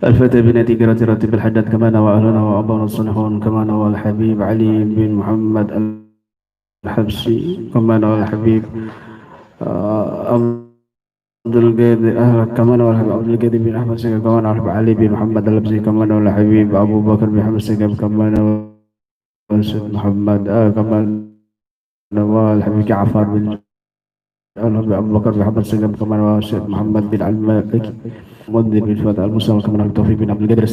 الفتى بنتيجة راتب الحداد كما نوى أهلنا وأبانا الصالحون كما نوى الحبيب علي بن محمد الحبشي كما نوى الحبيب عبد القادر كما نوى الحبيب عبد القادر بن أحمد سيكا كما نوى الحبيب علي بن محمد الحبشي كما نوى الحبيب أبو بكر بن محمد سيكا كما نوى السيد محمد كما نوى الحبيب جعفر بن أبو بكر بن محمد سيكا كما نوى السيد محمد بن المالك منذر بن فؤاد المسلم كما نوى التوفيق بن عبد القادر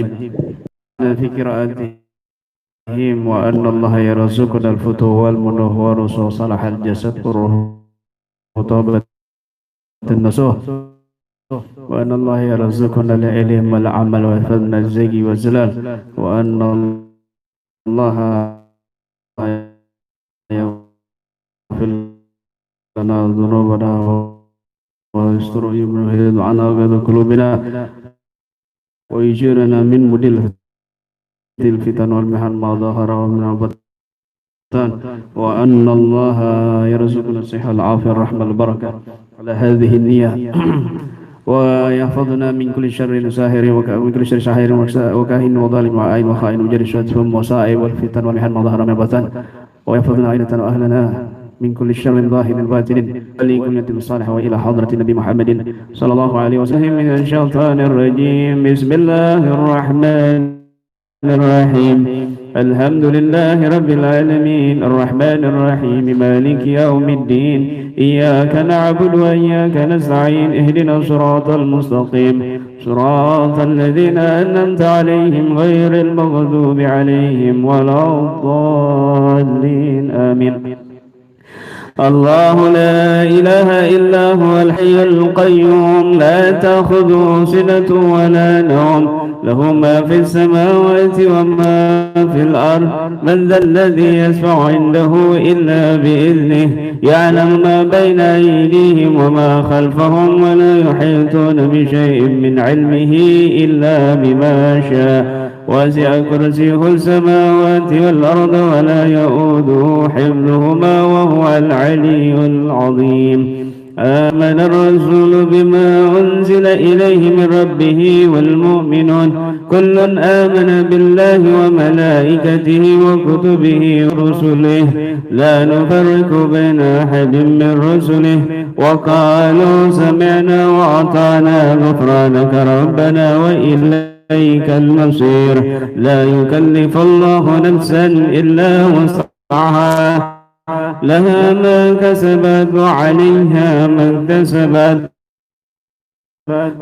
في قراءتهم وأن الله يرزقنا الفتوح والمنور وصلح الجسد والروح وطابة النصوح وأن الله يرزقنا العلم والعمل ويحفظنا الزكي والزلال وأن الله يغفر لنا ذنوبنا ويستر عنا وغيظ قلوبنا ويجيرنا من مدل الفتن والمحن ما ظهر ومن البطن وأن الله يرزقنا الصحة العافية الرحمة البركة على هذه النية ويحفظنا من كل شر ساحر ومن كل شر ساحر وكاهن وظالم وعين وخائن وجري شتم وصائب والفتن والمحن ما ظهر من البطن ويحفظنا عينة وأهلنا من كل شر ظاهر باطن ولكل صالح وإلى حضرة النبي محمد صلى الله عليه وسلم من الشيطان الرجيم. بسم الله الرحمن الرحيم. الحمد لله رب العالمين الرحمن الرحيم مالك يوم الدين إياك نعبد وإياك نستعين اهدنا الصراط المستقيم صراط الذين أنعمت عليهم غير المغضوب عليهم ولا الضالين آمين. الله لا إله إلا هو الحي القيوم لا تأخذه سنة ولا نوم له ما في السماوات وما في الأرض من ذا الذي يشفع عنده إلا بإذنه يعلم ما بين أيديهم وما خلفهم ولا يحيطون بشيء من علمه إلا بما شاء وسع كرسيه السماوات والأرض ولا يؤوده حفظهما وهو العلي العظيم. آمن الرسول بما أنزل إليه من ربه والمؤمنون كل آمن بالله وملائكته وكتبه ورسله لا نفرق بين أحد من رسله وقالوا سمعنا وأطعنا غفرانك ربنا وإليك المصير. لا يكلف الله نفسا إلا وسعها لها ما كسبت وعليها ما اكتسبت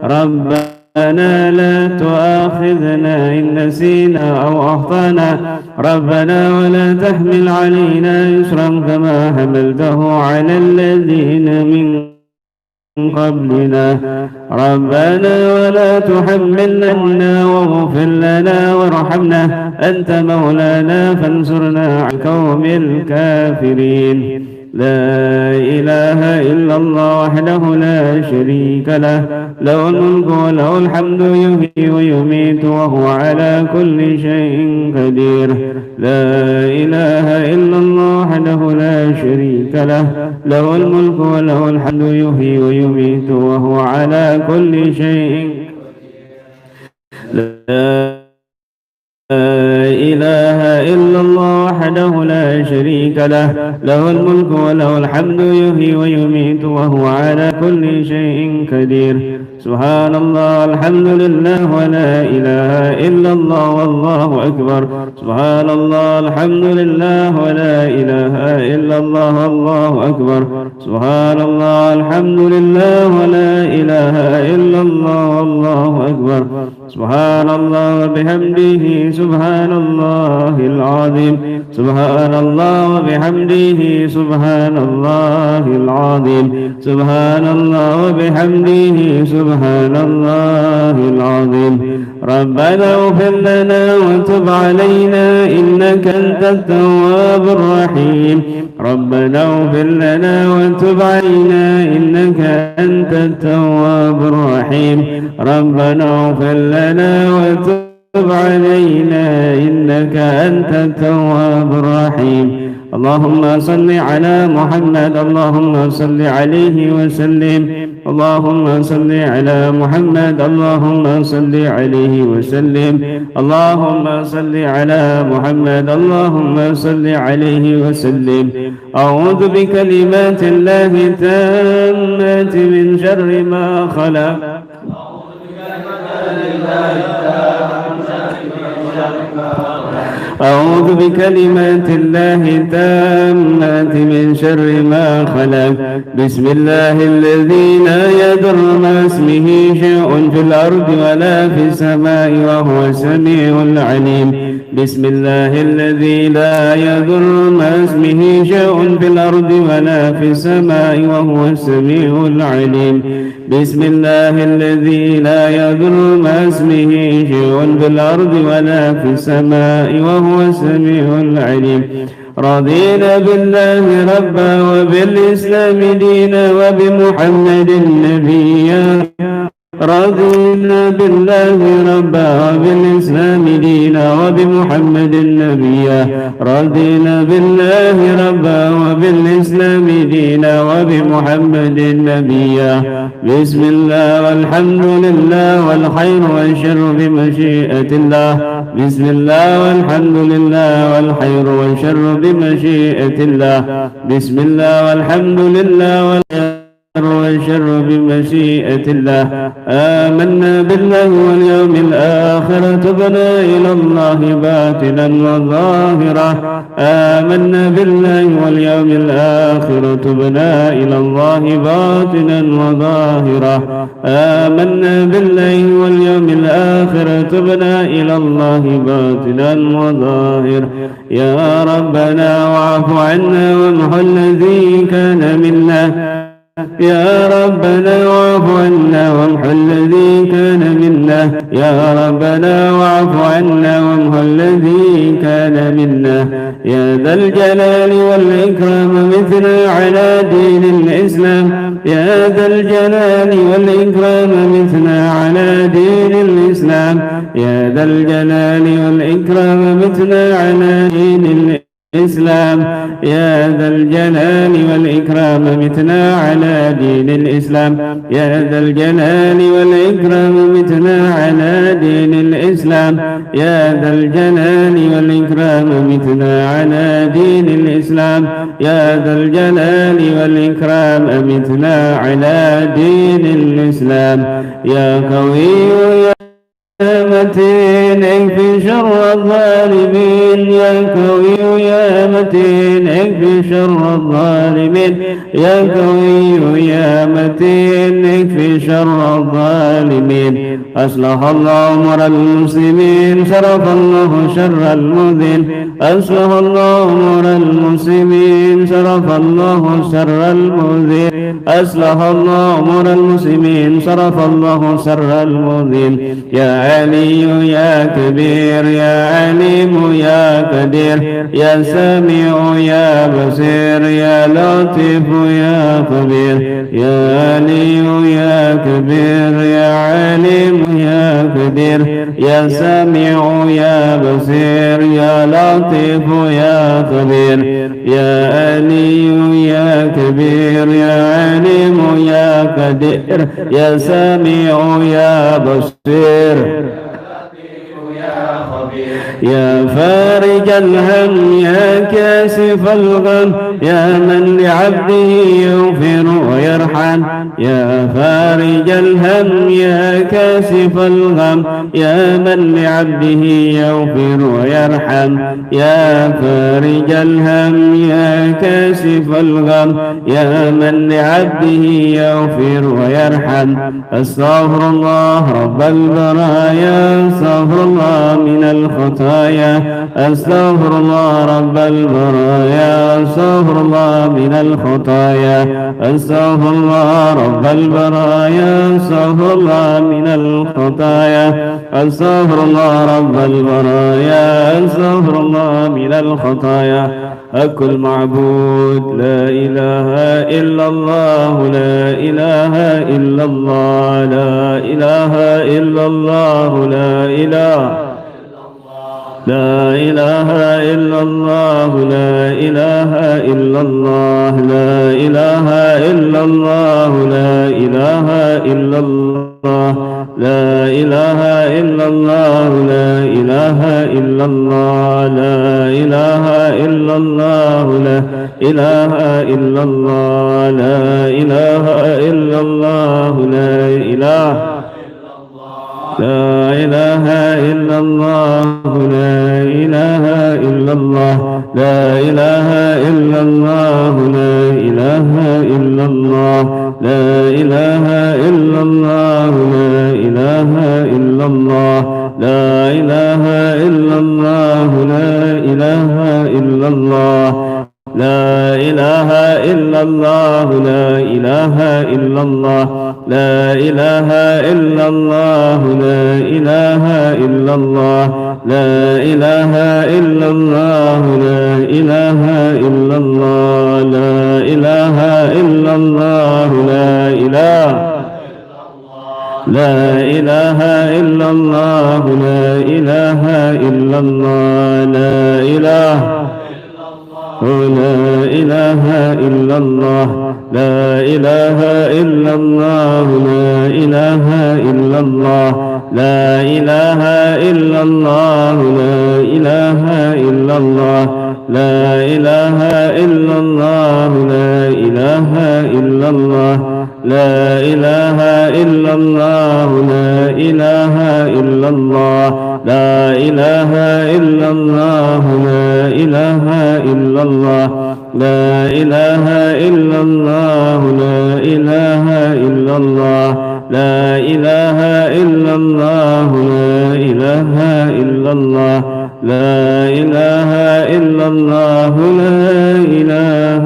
ربنا لا تؤاخذنا إن نسينا أو أخطأنا ربنا ولا تحمل علينا إصرا كما حملته على الذين من قبلنا ربنا ولا تحملنا واغفر لنا وارحمنا أنت مولانا فانصرنا على القوم الكافرين. لا إله إلا الله وحده لا شريك له له الملك وله الحمد يحيي ويميت وهو على كل شيء قدير. لا إله إلا الله وحده لا شريك له له الملك وله الحمد يحيي ويميت وهو على كل شيء لا إله إلا الله وحده لا شريك له له الملك وله الحمد يحيي ويميت وهو على كل شيء قدير. سبحان الله الحمد لله ولا إله إلا الله والله أكبر. سبحان الله الحمد لله ولا إله إلا الله والله أكبر. سبحان الله الحمد لله ولا إله إلا الله والله أكبر. سبحان الله وبحمده سبحان الله العظيم. سبحان الله وبحمده سبحان الله العظيم. سبحان الله وبحمده سبحان الله العظيم. ربنا اغفر لنا وتب علينا إنك أنت التواب الرحيم. ربنا اغفر لنا وتب علينا إنك أنت التواب الرحيم. ربنا اغفر لنا وتب علينا إنك أنت التواب الرحيم. اللهم صل على محمد اللهم صل عليه وسلم اللهم صل على محمد اللهم صل عليه وسلم اللهم صل على محمد اللهم صل عليه وسلم أعوذ بكلمات الله التامات من شر ما خلق أعوذ بكلمات الله التامات من شر ما خلق بسم الله الذي لا يضر مع اسمه شيء في الأرض ولا في السماء وهو السميع العليم بسم الله الذي لا يضر مع اسمه شيء في الأرض ولا في السماء وهو السميع العليم بسم الله الذي لا يضر مع اسمه شيء في الأرض ولا في السماء وهو السميع العليم رضينا بالله ربا وبالإسلام دينا وبمحمد نبيا رضينا بالله ربا وبالإسلام دينا وبمحمد نبيا رضينا بالله ربا وبالإسلام دينا وبمحمد نبيا بسم الله والحمد لله والخير والشر بمشيئة الله بسم الله والحمد لله والخير والشر بمشيئة الله بسم الله والحمد لله والشر بمشيئة الله آمنا بالله واليوم الآخر تبنا إلى الله باطنا وظاهرا آمنا بالله واليوم الآخر تبنا إلى الله باطنا وظاهرا آمنا بالله واليوم الآخر تبنا إلى الله باطنا وظاهرا يا ربنا واعف عنا وامح الذي كان منا يا ربنا واعف عنا وامح الذي كان منا يا ربنا واعف عنا وامح الذي كان منا يا ذا الجلال والإكرام مثنى على دين الإسلام يا ذا الجلال والإكرام مثنى على دين الإسلام يا ذا الجلال والإكرام مثنى على دين الإسلام يا ذا الجلال والإكرام متنا على دين الإسلام يا ذا الجلال والإكرام متنا على دين الإسلام يا ذا الجلال والإكرام متنا على دين الإسلام يا ذا الجلال والإكرام متنا على دين الإسلام يا قوي يا متين اكفي شر الظالمين يا قوي يا متين اكفي شر الظالمين يا قوي يا متين اكفي شر الظالمين أصلح الله أمر المسلمين صرف الله شر المؤذين أصلح الله أمر المسلمين صرف الله شر المؤذين أصلح الله أمر المسلمين صرف الله شر المؤذين يا علي يا كبير يا عليم يا قدير يا سميع يا بصير يا لطيف يا خبير يا علي يا كبير يا عليم يا قدير يا سميع يا بصير يا لطيف يا خبير يا علي يا كبير يا عليم يا قدير يا سميع يا بصير يا فارج الهم يا كاشف الغم يا من لعبده يغفر ويرحم يا فارج الهم يا كاشف الغم يا من لعبده يغفر ويرحم يا فارج الهم يا كاشف الغم يا من لعبده يغفر ويرحم استغفر الله رب البرايا استغفر الله من الخطايا استغفر الله رب البرايا استغفر الله من الخطايا استغفر الله رب البرايا استغفر الله من الخطايا استغفر الله رب البرايا استغفر الله من الخطايا حق المعبود لا إله إلا الله لا إله إلا الله لا إله إلا الله لا إله لا إله إلا الله لا إله إلا الله لا إله إلا الله لا إله إلا الله لا إله إلا الله لا إله إلا الله لا إله إلا الله لا إله إلا الله لا إله إلا الله لا إله لا إله إلا الله لا إله إلا الله لا إله إلا الله لا إله إلا الله لا إله إلا الله لا إله إلا الله لا إله إلا الله لا إله إلا الله لا إله إلا الله لا إله إلا الله لا إله إلا الله لا إله إلا الله لا إله إلا الله لا إله إلا الله لا إله إلا الله لا إله لا إله إلا الله لا إله إلا الله لا إله لا إله إلا الله لا إله إلا الله لا إله إلا الله لا إله إلا الله لا إله إلا الله لا إله إلا الله لا إله إلا الله لا إله إلا الله لا إله إلا الله لا إله إلا الله لا إله إلا الله لا إله إلا الله لا إله إلا الله لا إله إلا الله لا إله إلا الله لا إله إلا الله لا إله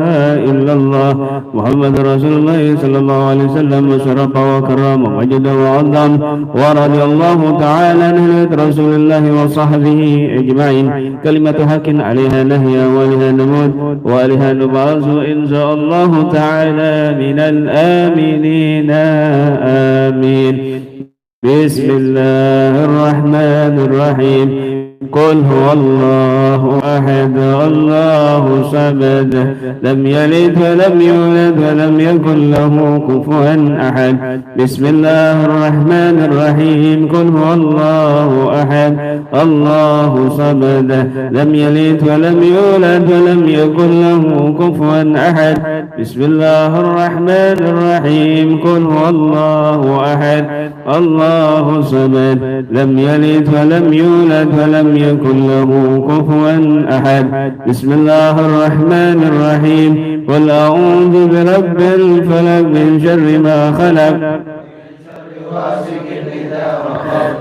إلا الله محمد رسول الله صلى الله عليه وسلم وشرف وكرم ومجد وعظم ورضي الله تعالى عن رسول الله وصحبه أجمعين كلمة حق عليها نهي وعليها نموت وعليها نبعث إن شاء الله تعالى من الآمنين آمين بسم الله الرحمن الرحيم قل هو الله أحد الله صمد لم يلد ولم يولد ولم يكن له كفوا أحد بسم الله الرحمن الرحيم قل هو الله أحد الله صمد لم يلد ولم يولد ولم يكن له كفوا أحد بسم الله الرحمن الرحيم قل هو الله أحد الله صمد لم يلد ولم يولد ولم يكن له كفوا أحد بسم الله الرحمن الرحيم قل أعوذ برب الفلق من شر ما خلق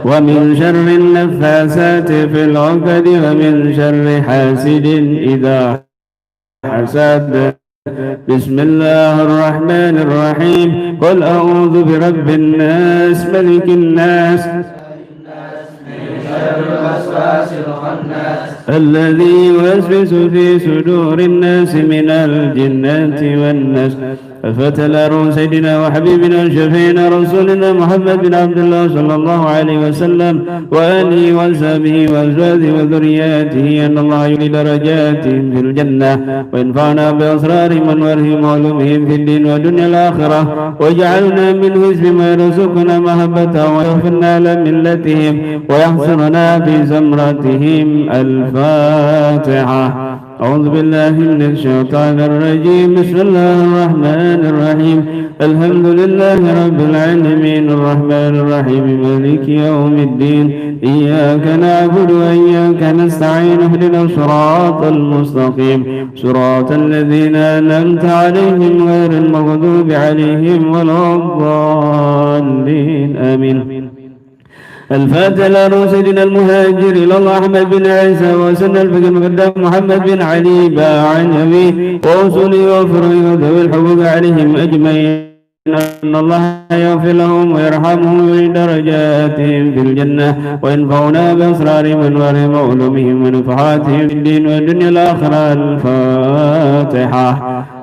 ومن شر النفاثات في العقد ومن شر حاسد إذا حسد بسم الله الرحمن الرحيم قل أعوذ برب الناس ملك الناس الذي يوسوس في صدور الناس من الجنة والناس فتلا سيدنا وحبيبنا وشفينا رسولنا محمد بن عبد الله صلى الله عليه وسلم وآله وصحبه وأزواجه وذرياته أن الله يولي درجاتهم في الجنة وينفعنا بأسرارهم وأنوارهم وعلومهم في الدين والدنيا الآخرة واجعلنا من حزب ما يرزقنا محبته ويغفرنا لملتهم ويحصرنا في زمرتهم الفاتحة أعوذ بالله من الشيطان الرجيم بسم الله الرحمن الرحيم الحمد لله رب العالمين الرحمن الرحيم مالك يوم الدين إياك نعبد وإياك نستعين اهدنا الصراط المستقيم صراط الذين أنعمت عليهم غير المغضوب عليهم ولا الضالين آمين الفاتحة لروس سيدنا المهاجر إلى الله أحمد بن عيسى وسن الفقه المقدم محمد بن علي باعنبي وأصولي وفروي وذوي الحقوق عليهم أجمعين أن الله يغفر لهم ويرحمهم بدرجاتهم في الجنة وينفعنا بأسرارهم وأنوارهم وعلومهم ونفحاتهم في الدين والدنيا الآخرة الفاتحة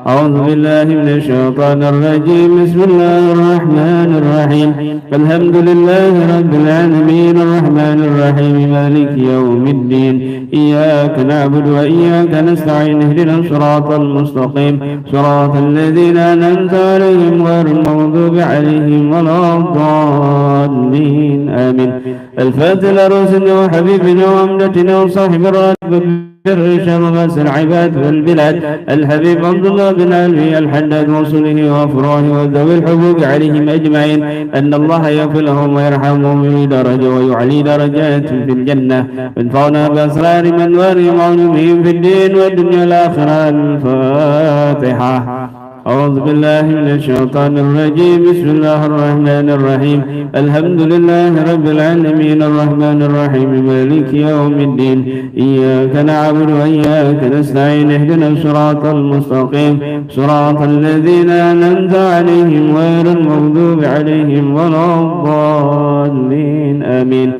أعوذ بالله من الشيطان الرجيم. بسم الله الرحمن الرحيم. الحمد لله رب العالمين الرحمن الرحيم مالك يوم الدين. إياك نعبد وإياك نستعين اهدنا الصراط المستقيم صراط الذين أنعمت عليهم غير المغضوب عليهم ولا الضالين آمين. الفاتحة لرسولنا وحبيبنا وعمدتنا وصاحب الراتب شرف العباد والبلاد الحبيب عبد الله بن علي الحداد وصله وافراح وذوي الحقوق عليهم اجمعين ان الله يغفر لهم ويرحمهم ويعلي درجه ويعلي درجات في الجنه وانفعنا باسرار من وارهم وعلومهم في الدين والدنيا الاخره. الفاتحه. أعوذ بالله من الشيطان الرجيم. بسم الله الرحمن الرحيم. الحمد لله رب العالمين الرحمن الرحيم مالك يوم الدين. إياك نعبد وإياك نستعين اهدنا الصراط المستقيم صراط الذين أنعمت عليهم غير المغضوب عليهم ولا الضالين آمين.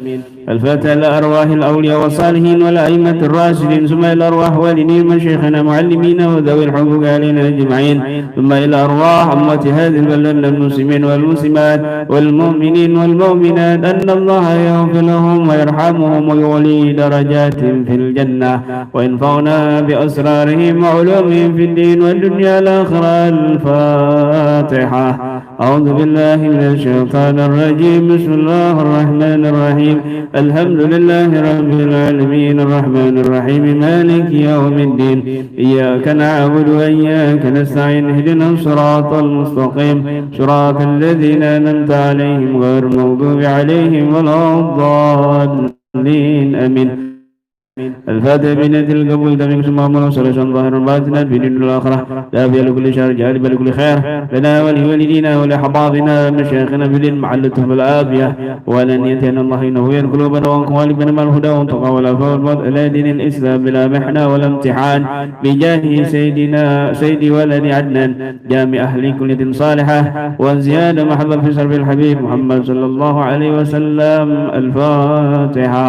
الفاتحة لأرواح الأولياء والصالحين والأئمة الراشدين ثم إلى أرواح والدين مشايخنا معلمين وذوي الحقوق علينا أجمعين ثم إلى أرواح أمة هذه البلد المسلمين والمسلمات والمؤمنين والمؤمنات أن الله يغفر لهم ويرحمهم ويعلي درجات في الجنة وينفعنا بأسرارهم وعلومهم في الدين والدنيا الآخرة. الفاتحة. أعوذ بالله من الشيطان الرجيم. بسم الله الرحمن الرحيم. الحمد لله رب العالمين الرحمن الرحيم مالك يوم الدين. إياك نعبد وإياك نستعين اهدنا الصراط المستقيم صراط الذين أنعمت عليهم غير المغضوب عليهم ولا الضالين آمين. الفاتحة بنية القبول تميم سمام صلى ظاهر باطنا في دين الآخرة لا في لكل شر جالب لكل خير لنا ولوالدينا ولأحبابنا مشايخنا بالعلم علتهم بالعافية ولن يتينا الله إنه ين قلوبنا وقوالبنا مع الهدى والتقى والعفو والبعد إلى دين الإسلام بلا محنة ولا امتحان بجاه سيدي ولد عدنان جامع أهل كلية صالحة وزيادة محبة في سرب الحبيب محمد صلى الله عليه وسلم. الفاتحة.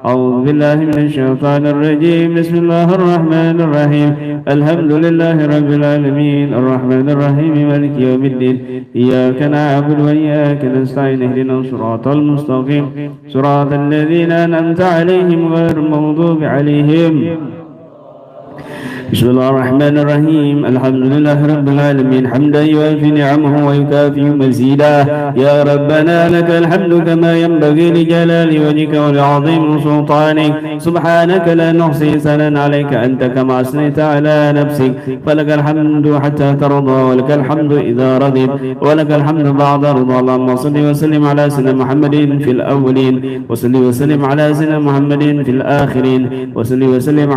أعوذ بالله من الشيطان الرجيم. بسم الله الرحمن الرحيم. الحمد لله رب العالمين الرحمن الرحيم مالك يوم الدين. إياك نعبد وإياك نستعين اهدنا الصراط المستقيم صراط الذين أنعمت عليهم غير المغضوب عليهم. بسم الله الرحمن الرحيم. الحمد لله رب العالمين حمدا يوافي نعمه ويكافئ مزيدا. يا ربنا لك الحمد كما ينبغي لجلال وجهك ولعظيم سلطانك. سبحانك لا نحصي ثناء عليك أنت كما أثنيت على نفسك. فلك الحمد حتى ترضى ولك الحمد إذا رضيت ولك الحمد بعد رضا. اللهم صل وسلم على سيدنا محمد في الأولين وصل وسلم على سيدنا محمد في الآخرين وصل وسلم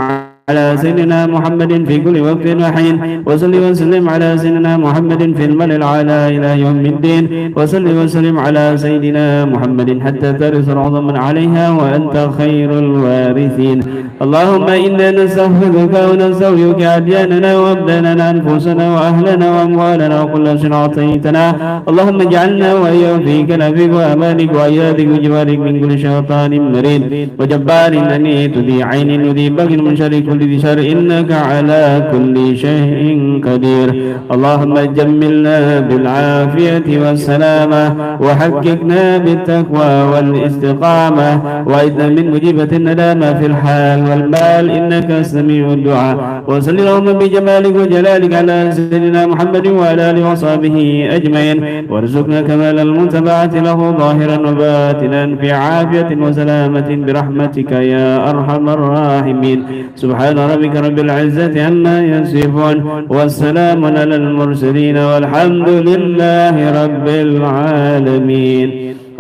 على سيدنا محمد في كل وقت وحين وصل وسلم على سيدنا محمد في الملأ الأعلى إلى يوم الدين وصل وسلم على سيدنا محمد حتى ترث الأرض من عليها وأنت خير الوارثين. اللهم إنا نستغفرك ونستودعك أدياننا وأبداننا أنفسنا وأهلنا وأموالنا وكل شيء أعطيتنا. اللهم اجعلنا وإياك في كنفك وأمانك وأيادك وجوارك من كل شيطان مريد وجبار أنيت ذي عين وذي بغي من شر كل ذي شر إنك على كل شيء قدير. اللهم جملنا بالعافية والسلامة وحققنا بالتقوى والاستقامة وإذن من مجيبة الندامة في الحال والمال إنك سميع الدعاء. وصل اللهم بجمالك وجلالك على سيدنا محمد وعلى آله وصحبه أجمعين وارزقنا كمال المتبعة له ظاهرا وباطنا في عافية وسلامة برحمتك يا أرحم الراحمين. سبحان ربك رب العزة عما يصفون والسلام على المرسلين والحمد لله رب العالمين.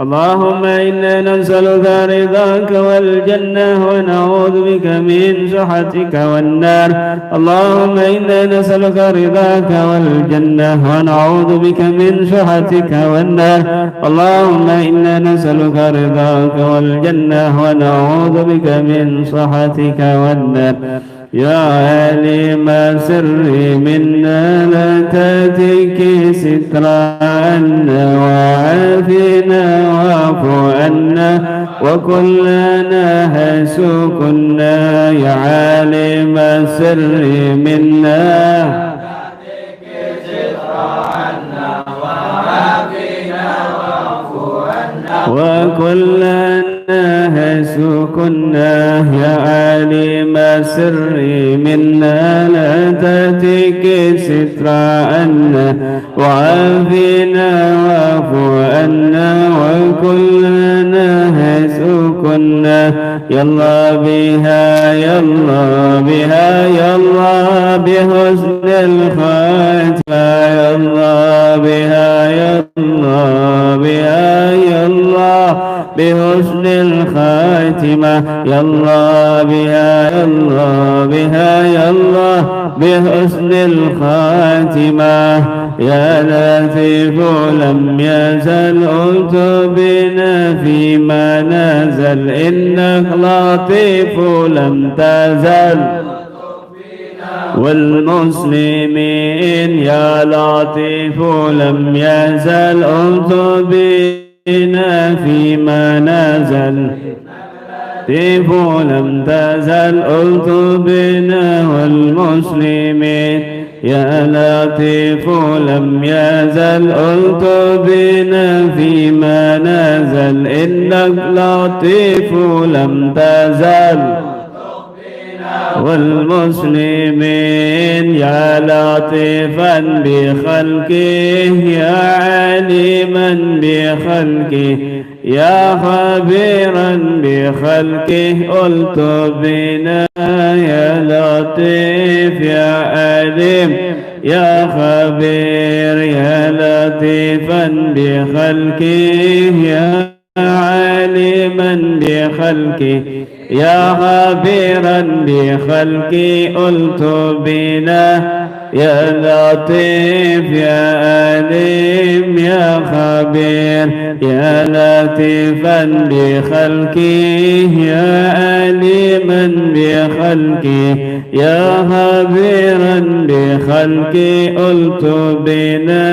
اللهم إنا نسألك رضاك والجنة ونعوذ بك من سخطك والنار. اللهم إنا نسألك رضاك والجنة ونعوذ بك من سخطك والنار. اللهم إنا نسألك رضاك والجنة ونعوذ بك من سخطك والنار. يا عالم سري منا لا تأتيك سترا عنا وعافنا واعف عنا وكلنا هسوكنا. يا عالم سري منا وكلنا سكنا يا عالم سري منا لا تتك ستر عنا وعافنا واعف عنا وكلنا سكنا يلا بها يلا بها يلا بحسن الخاتمة يلا بها يلا بها يلا بحسن الخاتمة يلا بها يلا بها يلا بحسن الخاتمة يا لطيف لم يزل أنت بنا فيما نزل إنك لطيف لم تزل والمسلمين يا لطيف لم يزل أنت بنا فيما نزل لطيف لم تزل أنت بنا والمسلمين يا لطيف لم يزل أنت بنا فيما نزل إنك لطيف لم تزل والمسلمين يا لطيفا بخلقه يا عليما بخلقه يا خبيرا بخلقه قلت بنا يا لطيف يا عليم يا خبير يا لطيفا بخلقه يا عالما بخلقه يا خبيرا بخلقي قلت بنا يا لطيف يا عليم يا خبير يا لطيفا بخلقي يا عليما بخلقي يا خبيرا بخلقي قلت بنا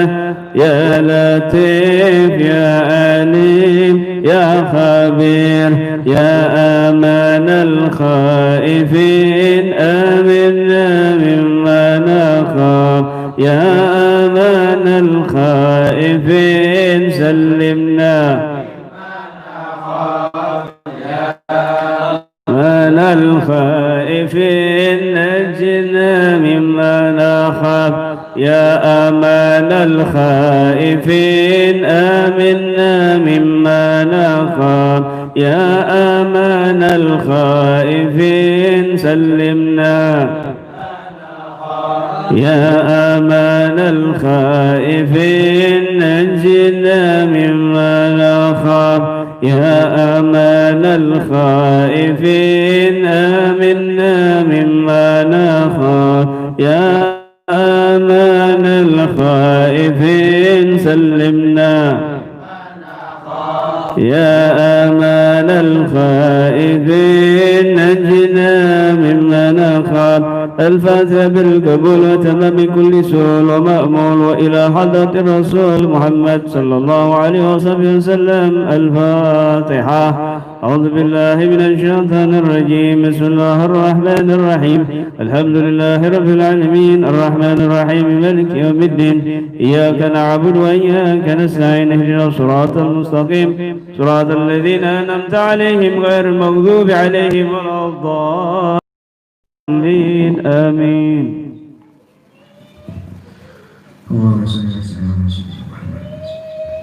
يا لطيف يا عليم يا خبير يا آمن الخائفين آمنا مما نخاف يا آمن الخائفين سلمنا آمن الخائفين نجنا مما نخاف يا آمن الخائفين آمنا مما نخاف يا آمن الخائفين سلمنا يا آمن الخائفين نجنا مما نخاف يا آمن الخائفين آمنا مما نخاف يا آمن الخائفين سلمنا يا آمن الخائفين نجنا مما نخاف الفاتحة بالقبول وتمام كل سؤال ومأمول وإلى حضرة الرسول محمد صلى الله عليه وسلم الفاتحة. أعوذ بالله من الشيطان الرجيم. بسم الله الرحمن الرحيم. الحمد لله رب العالمين الرحمن الرحيم مالك يوم الدين إياك نعبد وإياك نستعين اهدنا الصراط المستقيم صراط الذين أنعمت عليهم غير المغضوب عليهم ولا الضالين آمين.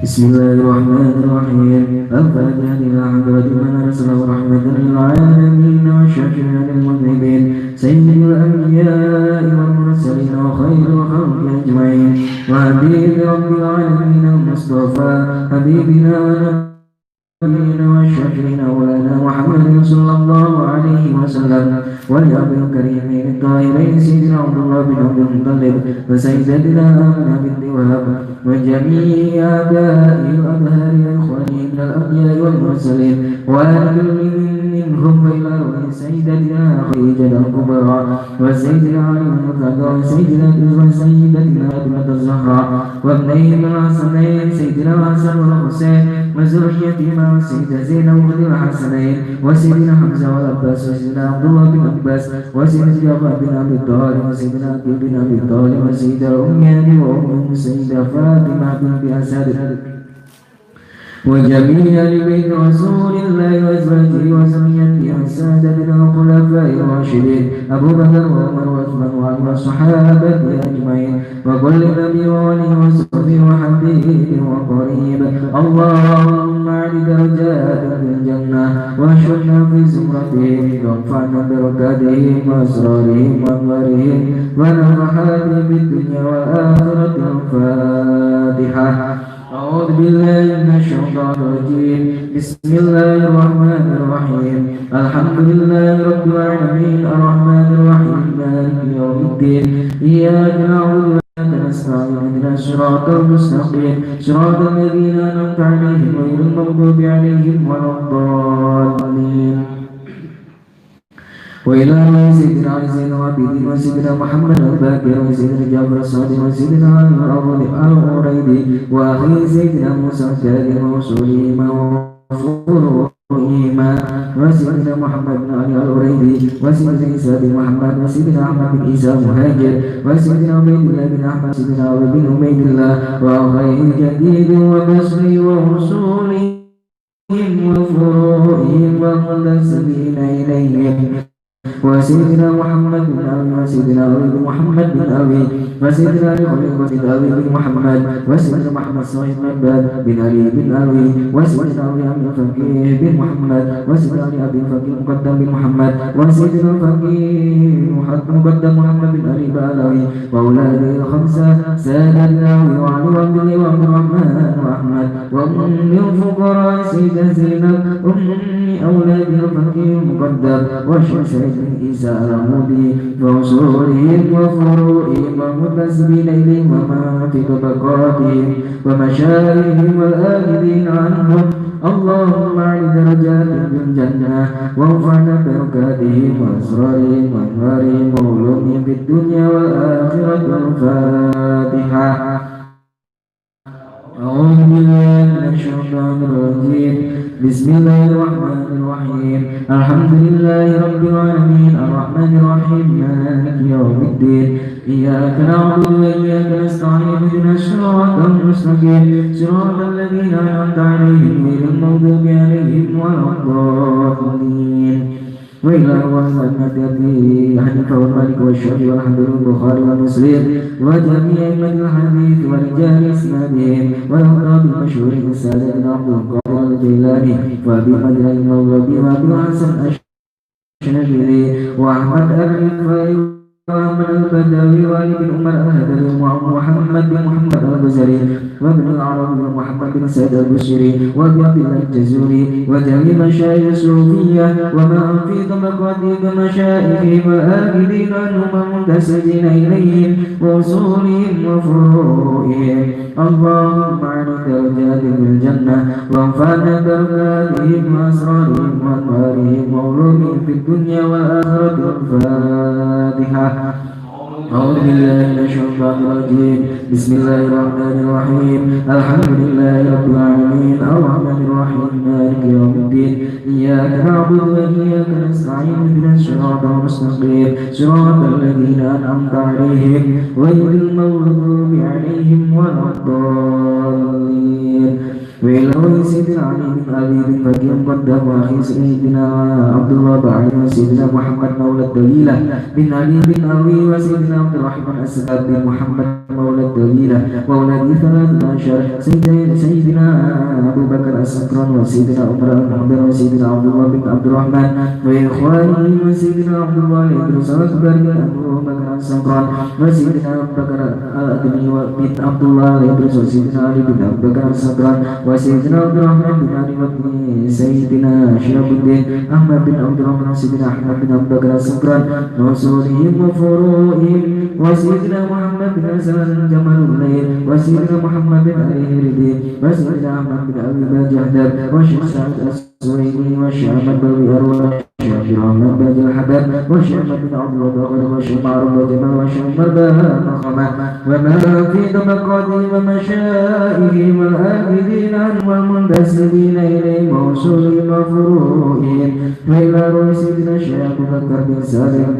بسم الله الرحمن الرحيم. الفاتحة إلى حضرة من أرسله رحمة للعالمين والشافعين للمذنبين سيد الأنبياء والمرسلين وخير الخلق أجمعين وحبيب رب العالمين المصطفى حبيبنا ونبينا والشافعين مولانا محمد صلى الله عليه وسلم والأب الكريمين الطاهرين سيدنا عبد الله بن عبد المطلب وسيدنا آمنة بنت وهب وجميع آبائه وأبهاره وإخوانه من الأنبياء والمرسلين وآل من منهم وإلى روح سيدتنا خديجة الكبرى وسيدنا علي المرتضى وسيدنا وسيدتنا فاطمة الزهراء وابنيهم الحسنين سيدنا الحسن والحسين وذريتهما وسيدة زينب وابن الحسنين وسيدنا حمزة والعباس وسيدنا عبد الله بن عباس وسيدنا جعفر بن أبي طالب وسيدنا علي بن أبي طالب وسيدة أم هاني وأم سيدة فاطمة بنت أسد وجميع آل بيت رسول الله وأزواجه وذريته وسادتنا الخلفاء الراشدين أبو بكر وعمر وعثمان وعلي والصحابة أجمعين وكل نبي وولي وصحبه وحبيب وقريب اللهم أعل درجاتنا في الجنة واحشرنا في زمرتهم وارفعنا بركاتهم وأسرارهم وأنوارهم ونفحاتهم في الدنيا والآخرة الفاتحة. أعوذ بالله من الشيطان الرجيم بسم الله الرحمن الرحيم الحمد لله رب العالمين الرحمن الرحيم مالك يوم الدين إياك نعبد وإياك نستعين اهدنا الصراط المستقيم صراط الذين أنعمت عليهم غير المغضوب عليهم ولا الضالين وإلى سيدنا علي زين العابدين وسيدنا محمد الباقر وسيدنا جعفر الصادق وسيدنا علي الأوريدي وأخي سيدنا موسى الكاظم وصولهما وفروعهما وسيدنا محمد بن علي الأوريدي وسيدنا عيسى بن محمد وسيدنا أحمد بن عيسى مهاجر وسيدنا عبيد الله بن أحمد وسيدنا علي بن عبيد الله وأخيه الجديد وبصري ووصولهم وفروعهم ومنتسبين إليهم وسيدنا محمد بن أبي وسيدنا أبي بن محمد بن أبي وسيدنا علي وسيدنا أبي بن محمد وسيدنا محمد صاحب عباد بن علي بن أبي وسيدنا أبي الفقيه بن محمد وسيدنا علي أبي الفقيه مقدم بن محمد وسيدنا الفقيه مقدم محمد بن علي بألوي وأولاده الخمسة سادتنا وعلي وعبد الله وعبد الرحمن وأحمد وأم الفقراء سيدة زينب أم أولاد الفقيه المقدم وشيخ بن عيسى العمودي وأصولهم وفروعهم ومنتسبين إليهم وما في طبقاتهم ومشايخهم والآخذين عنهم اللهم أعل درجاتهم في الجنة وانفعنا بركاتهم وأسرارهم وأنوارهم وعلومهم في الدنيا والآخرة الفاتحة. أعوذ بالله من الشيطان الرجيم بسم الله الرحمن الرحيم الحمد لله رب العالمين الرحمن الرحيم مالك يوم الدين إياك نعبد وإياك نستعين اهدنا الصراط المستقيم صراط الذين أنعمت عليهم غير المغضوب عليهم ولا الضالين وإلى رواية أبي حنيفة والمالك والشافعي والحمد لله البخاري ومسلم وجميع أئمة الحديث ورجال إسنادهم والأقراب المشهورين سادتنا عبد القادر الجيلاني وأبي مدين المغربي وأبي الحسن الشنبيلي وأحمد الرفاعي وأحمد البدوي وعلي بن عمر الهذلي ومحمد بن محمد الغزالي وابن العربي ومحمد بن سعيد البشري وابي عبد الله الجزوري وجميع مشايخ الصوفية وما في طبقاتهم ومشايخهم والآخذين عنهم المنتسبين إليهم وأصولهم وفروعهم اللهم أعل درجاتهم في الجنة وانفعنا بركاتهم وأسرارهم وأنوارهم وعلومهم في الدنيا والآخرة الفاتحة. أعوذ بالله من الشيطان الرجيم بسم الله الرحمن الرحيم الحمد لله رب العالمين الرحمن الرحيم مالك يوم الدين إياك نعبد وإياك نستعين اهدنا الصراط المستقيم صراط الذين أنعمت عليهم غير المغضوب عليهم ولا الضالين وإلى سيدنا علي بن أبي بكر مقدم وأخي سيدنا عبد الله بن علي وسيدنا محمد مولى الدليلة بن علي بن أبي وسيدنا عبد الرحمن السكاب بن محمد مولى الدليلة وأولاد 13 سيدنا أبو بكر السكران وسيدنا عمر المحضر وسيدنا عبد الله بن عبد الرحمن وإخوانه وسيدنا عبد الله إدريس الأكبر بن أبو بكر السكران وسيدنا أبو بكر الأدمي بن عبد الله إدريس وسيدنا علي بن أبو بكر السكران وسيدنا عبد الرحمن بن علي بن سيدنا شهاب الدين أحمد بن عبد الرحمن وسيدنا أحمد بن أبو بكر السكران وصولهم وفروعهم وسيدنا محمد بن حسن جمال الليل وسيدنا محمد بن علي الردين وسيدنا أحمد بن أبي بكر وشيخ سعد السويدي والشيخ أحمد بن أروى والشيخ محمد بن الحباب والشيخ بن عبد الله والشيخ معروف بن والشيخ مربى مخمة وما في طبقاتهم ومشائهم والآبدين والمنتسبين إليه موصولهم وفروعهم وإلى رؤوس سيدنا الشيخ أبو بكر بن سالم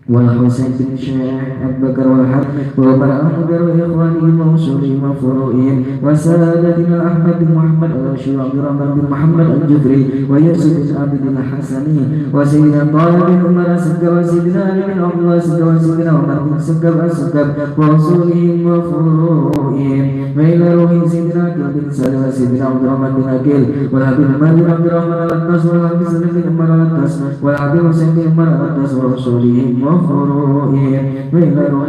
والحسين بن الشيخ أبو بكر والحق ومن أحمد وإخوانهم وأصولهم وفروعهم وسادتنا أحمد بن محمد الرشيد وعبد الرحمن بن محمد الجبري ويوسف بن عبد الحسني وسيدنا طارق بن عمر السكر وسيدنا علي بن عبد الله السكر وسيدنا عمر بن السكر وأصولهم وفروعهم وإلى روح سيدنا عبد بن سالم وسيدنا عبد الرحمن بن أكيل والحبيب عمر بن عبد الرحمن الأطاس والحبيب سليم بن عمر الأطاس والحبيب حسين بن عمر الأطاس وأصولهم وفروعهم وإلى روح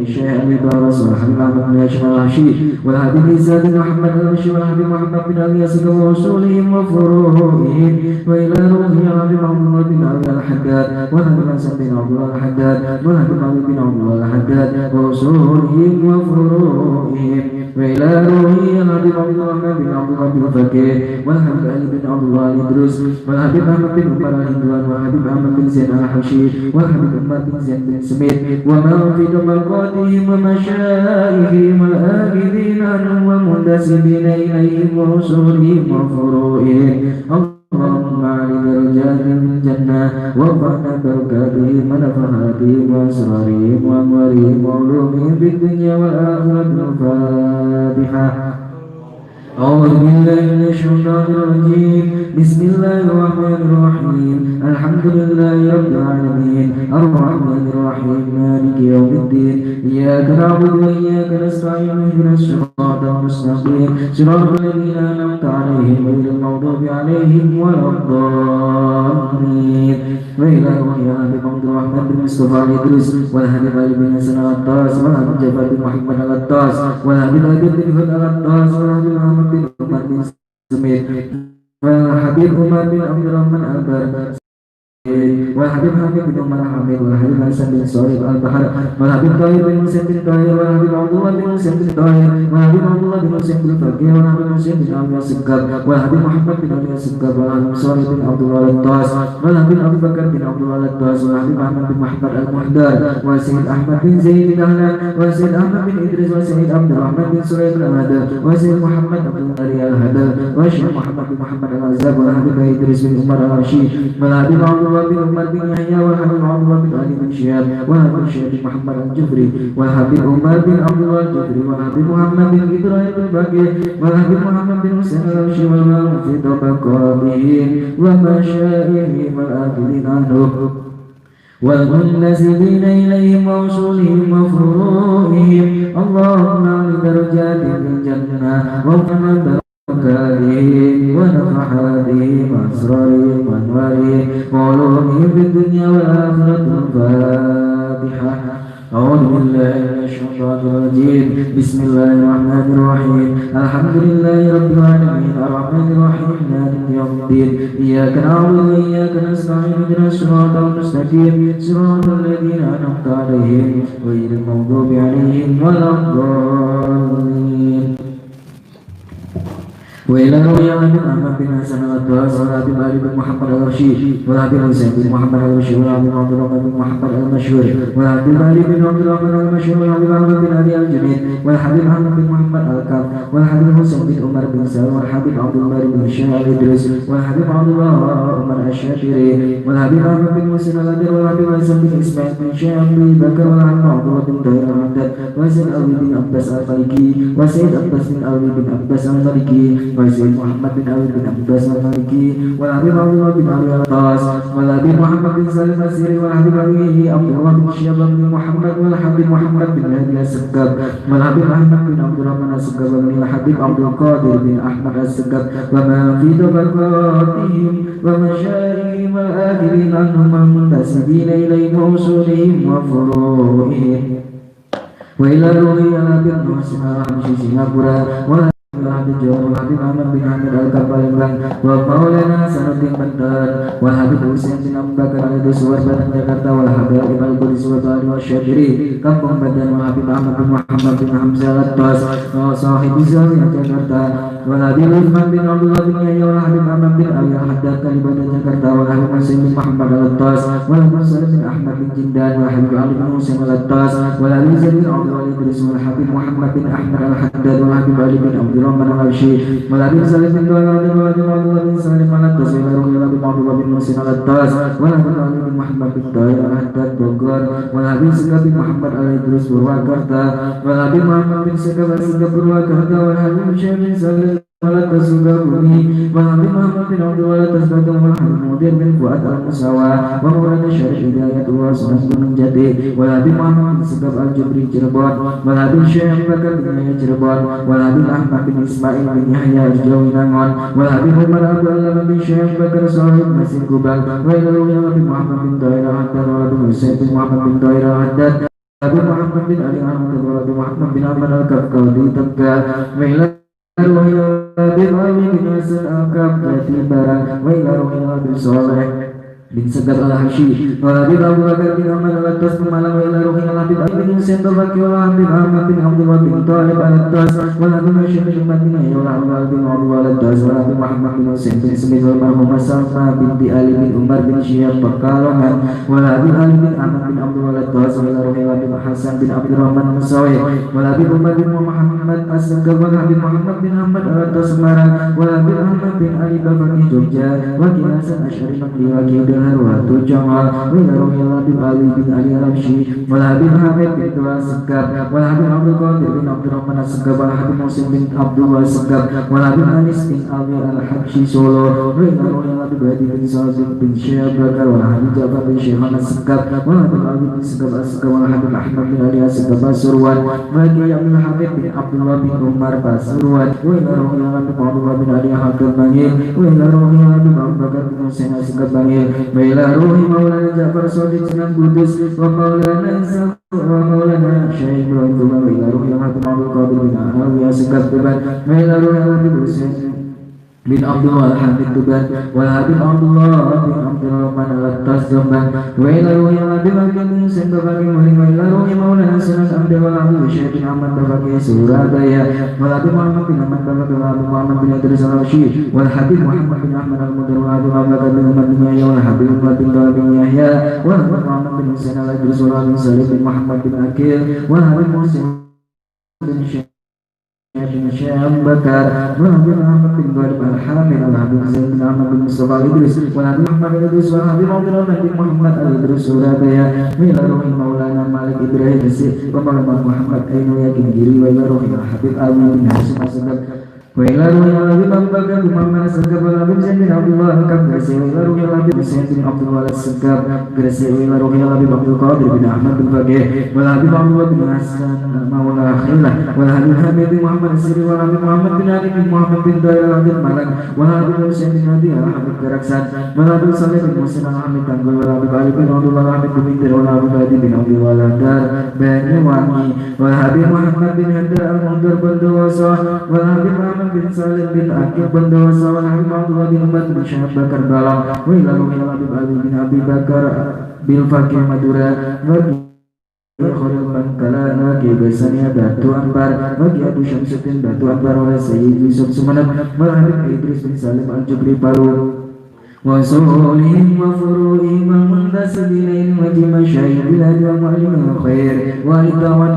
الشيخ أبي بارس والحبيب أحمد بن هاشم الرشيد والحبيب زاد بن محمد الرشيد والحبيب محمد بن أبي ياسر وأصولهم وفروعهم وإلى روح الحبيب عبد الله بن أبي الحداد والحبيب حسن بن عبد الله الحداد والحبيب علي بن عبد الله الحداد وأصولهم وفروعهم وإلى روح الحبيب عبد الرحمن بن عبد الله بن فكيه والحبيب علي بن عبد الله الإدريس والحبيب أحمد بن عمر الهندوان والحبيب أحمد بن زين الحشيد والحبيب عمر بن زين بن سمير ومن في طبقاتهم ومشائخهم والآبدين عنهم والمنتسبين إليهم وأصولهم وفروعهم اللهم أعلي درجاتهم في الجنة وارفعنا بركاتهم ونفحاتهم وأسرارهم وأموالهم وعلومهم في الدنيا والآخرة. الفاتحة. أعوذ بالله من الشيطان الرجيم. بسم الله الرحمن الرحيم. الحمد لله رب العالمين الرحمن الرحيم مالك يوم الدين إياك نعبد وإياك نستعين اهدنا الصراط المستقيم صراط الذين أنعمت عليهم غير المغضوب عليهم ولا الضالين. وإلى روح الحبيب عبد الرحمن بن مصطفى الإدريس والحبيب علي بن حسن العطاس والحبيب جعفر بن محمد العطاس والحبيب أبي بن فهد العطاس والحبيب محمد بن عمر بن سمير والحبيب عمر بن عبد الرحمن البر والحبيب حبيب بن عمر حميد والحبيب حسن بن صهيب البحر والحبيب طاهر بن حسين بن طاهر والحبيب عبد الله بن حسين بن طاهر والحبيب عبد الله بن حسين بن فقيه والحبيب حسين بن عبد السكر والحبيب محمد بن عبد السكر والحبيب صالح بن عبد الله الطاس والحبيب أبو بكر بن عبد الله الطاس والحبيب أحمد بن محمد المحدار وسيد أحمد بن زيد بن أهلان وسيد أحمد بن إدريس وسيد عبد الرحمن بن سليم الهدى وسيد محمد عبد الله الهدى والشيخ محمد بن محمد العزاب والحبيب إدريس بن عمر الرشيد والحبيب عبد الله بن عمر بن يحيى والحبيب عبد الله بن علي بن شهاب والحبيب الشيخ محمد الجفري والحبيب عمر بن عبد الله الجفري والحبيب محمد بن إبراهيم بن بكير والحبيب محمد بن حسين الرشيد والمن في طبقاتهم ومشائخهم والآخرين عنهم والمنتسبين إليهم وأصولهم وفروعهم اللهم أعلِ درجاتهم في الجنة وارفعنا بركاتهم ونفحاتهم وأسرارهم وأنوارهم وعلومهم في الدنيا والآخرة. الفاتحة. أعوذ بالله من الشيطان الرجيم. بسم الله الرحمن الرحيم. الحمد لله رب العالمين الرحمن الرحيم مالك يوم الدين إياك نعبد وإياك نستعين اهدنا الصراط المستقيم صراط الذين أنعمت عليهم غير المغضوب عليهم ولا الضالين. وإلى روي عن أحمد بن حسن العطاس والحبيب علي بن محمد الرشيد والحبيب حسين بن محمد الرشيد والحبيب عبد الرحمن بن محمد المشهور والحبيب علي بن عبد الرحمن المشهور والحبيب أحمد بن علي الجميل والحبيب أحمد بن محمد الكاف والحبيب حسين بن عمر بن سالم والحبيب عبد الله بن الشيخ الإدريس والحبيب عبد الله عمر الشافعي والحبيب أحمد بن مسلم الأدر والحبيب حسن بن إسماعيل بن شيخ أبي بكر والحبيب عبد الله بن طاهر الحمدان وسيد أبي بن عباس المالكي وسيد عباس بن أبي بن عباس المالكي وسيد محمد بن أبي بن عباس المالكي والحبيب عبد الله بن علي الطاس والحبيب محمد بن سالم السيري والحبيب أبيه عبد الله بن شيخ بن محمد والحبيب محمد بن هادي السقاف والحبيب أحمد بن عبد الرحمن السقاف والحبيب عبد القادر بن أحمد السقاف وما في طبقاتهم ومشايخهم والآخرين عنهم المنتسبين إليهم وأصولهم وفروعهم وإلى روح الأبي بن حسين الرحمن سingapura Habib Johor Habib Ahmad bin Hamid Al-Kapalembang wa Maulana Sanuddin Banten wa Habib Husain bin Abu Bakar Al-Duswar Badan Jakarta wa Habib Al-Qudus wa Bali wa Syabiri Kampung Badan wa Habib Ahmad bin Muhammad bin Hamzah Al-Atas wa Sahib Zawiya Jakarta wa Habib Uthman bin Abdullah bin Yahya wa Habib Ahmad bin Ali Al-Haddad Kalibatan Jakarta wa Habib Husain bin Muhammad Al-Atas wa Habib Salim bin Ahmad bin Jindan wa Habib Ali bin Husain Al-Atas wa Habib Zaid bin Abdul Walid wa Habib Muhammad bin Ahmad Al-Haddad wa Habib Ali bin Abdul Rahman Al-Arshi wa Habib Salim bin Dawud wa Habib Abdullah bin Salim Al-Atas wa Habib Abdullah bin Musin Al-Atas wa Habib Ali bin Muhammad bin Dawud Al-Haddad Bogor wa Habib Segaf bin Muhammad Al-Idrus Purwakarta wa Habib Muhammad bin Segaf Purwakarta wa Habib Syekh bin Salim Al-Atas Sugabumi wa Habib Muhammad bin Abdul Atas Batam wa Habib Mudir bin Fuad Al-Musawa wa Maulana Syarif Hidayatullah Sunan Gunung Jati wa Habib Muhammad bin Segaf Al-Jubri Cirebon wa Habib Syekh Bakar bin Yahya Cirebon wa Habib Ahmad bin Ismail bin Yahya Jawi Nangon wa Habib Umar Abu Allah bin Syekh Bakar Sahib Masjid Kubang wa Habib Muhammad bin Dairah Haddad wa Habib Husain bin Muhammad bin Dairah Haddad Habib Muhammad bin Ali Ahmad wa Habib Muhammad bin Ahmad Al-Kafkaudi Tegal wa Habib Ali bin Hasan Al-Kab Jati Barang wa ila Ruhin Habib Soleh bin Segaf Al-Hashi wa Habib Abu Bakar bin Ahmad Al-Atas Pemalang wa ila Ruhin Habib Ali bin Husain Tabaki wa Habib Ahmad bin Abdullah bin Talib Al-Atas wa Habib Hashim bin Ahmad bin Ayyul Awal bin Abdul Al-Atas wa Habib Muhammad bin Husain bin Smith wa Marhumah Salma binti Ali bin Umar bin Syihab Pekalongan wa Habib Ali bin Ahmad bin Abdul Al-Atas wa ila Ruhin Habib Hasan bin Abdurrahman Musawi wa Habib Umar bin Muhammad As-Segaf wa Habib Muhammad bin Ahmad Al-Atas Semarang wa Habib Ahmad bin Ali Babaki Jogja wa Kilasan Asyari Makli wa Kidul Harwatu Jamal wa ila Ruhin Habib Ali bin Ali Al-Habsyi wa Habib Hamid bin Tua Segaf wa Habib Abdul Qadir bin Abdurrahman As-Segaf wa Habib Musim bin Abdullah Segaf wa Habib Anis bin Ali Al-Habsyi Solo wa ila Ruhin Habib Hadi bin Sa'id bin Syekh Bakar wa Habib Ja'far bin Syekh As-Segaf wa Habib Ali bin Segaf As-Segaf wa Habib Ahmad bin Ali As-Segaf Pasuruan wa Kiai Abdul Hamid bin Abdullah bin Umar Pasuruan wa ila Ruhin Habib Abdullah bin Ali Hakim Bangil wa ila Ruhin Habib Abu Bakar bin Husain As-Segaf Bangil wa ila Ruhin Maulana Ja'far Shadiq Sunan Kudus wa Maulana Isa wa Maulana Syekh Ibrahim wa ila Ruhin Habib Abdul Qadir bin Alawi As-Segaf Tuban wa ila Ruhin Habib Husain bin Abdullah Al-Hamid Tuban wa Habib Abdullah bin Abdul Rahman Al-Atas Jombang wa ila Ruhin Habib Hakim bin Husain Babaki Mulim wa ila Ruhin Maulana Sunan Abdul Habib Syekh bin Ahmad Babaki Surabaya wa Habib Muhammad bin Ahmad Babaki wa Habib Muhammad bin Idris Al-Rashid wa Habib Muhammad bin Ahmad Al-Mudir wa Habib Abu Bakar bin Umar bin Yahya wa Habib Umar bin Dawud bin Yahya wa Habib Muhammad bin Husain Al-Idris wa Habib Salim bin Muhammad bin Akil wa Habib Muhammad bin Syekh Abu Bakar wa Habib Ahmad bin Ghalib Al-Hamid wa Habib Zaid bin Ahmad bin Mustafa Al-Idris wa Habib Muhammad Al-Idris wa Habib Abdurrahman bin Muhammad Al-Idris Surabaya wa ila Ruhin Maulana Malik Ibrahim Rizki wa Maulana Muhammad Ainu Yakin Giri wa ila Ruhin Habib Ali bin Hasim As-Segaf wa ila Ruhin Habib Abu Bakar bin Muhammad As-Segaf wa Habib Zaid bin Abdullah Al-Kab Gresik wa ila Ruhin Habib Husain bin Abdullah As-Segaf Gresik wa ila Ruhin Habib Abdul Qadir bin Ahmad bin Faqih wa Habib Abdullah bin Hasan Maula Khillah wa Habib Hamid bin Muhammad As-Siri wa Habib Muhammad bin Ali bin Muhammad bin Dairah Habib Malang wa Habib Husain bin Hadi Al-Habib Karaksan wa Habib Saleh bin Musin Al-Hamid Tanggul wa Habib Ali bin Abdullah Al-Habib bin Bintir wa Habib Hadi bin Abdullah Al-Dar Banyuwangi wa Habib Muhammad bin Hadar Al-Mudar Bandawasa wa Habib Muhammad bin Salim bin Akib Bandawasa wa Habib Abdullah bin Umar bin Syekh Bakar Balang wa ila Ruhin Habib Ali bin Abi Bakar bil Fakih Madura wa Khalil Bangkalana Ki Besania Batu Ambar Bagi Abu Syamsuddin Batu Ambar oleh Sayyid Yusuf Sumeneb wa Habib Idris bin Salim Al-Jubri Palu wa sulihim wa furu'ihim wa muntasibinain wa jimasyai bilad wa mu'alim al-khair wa litawan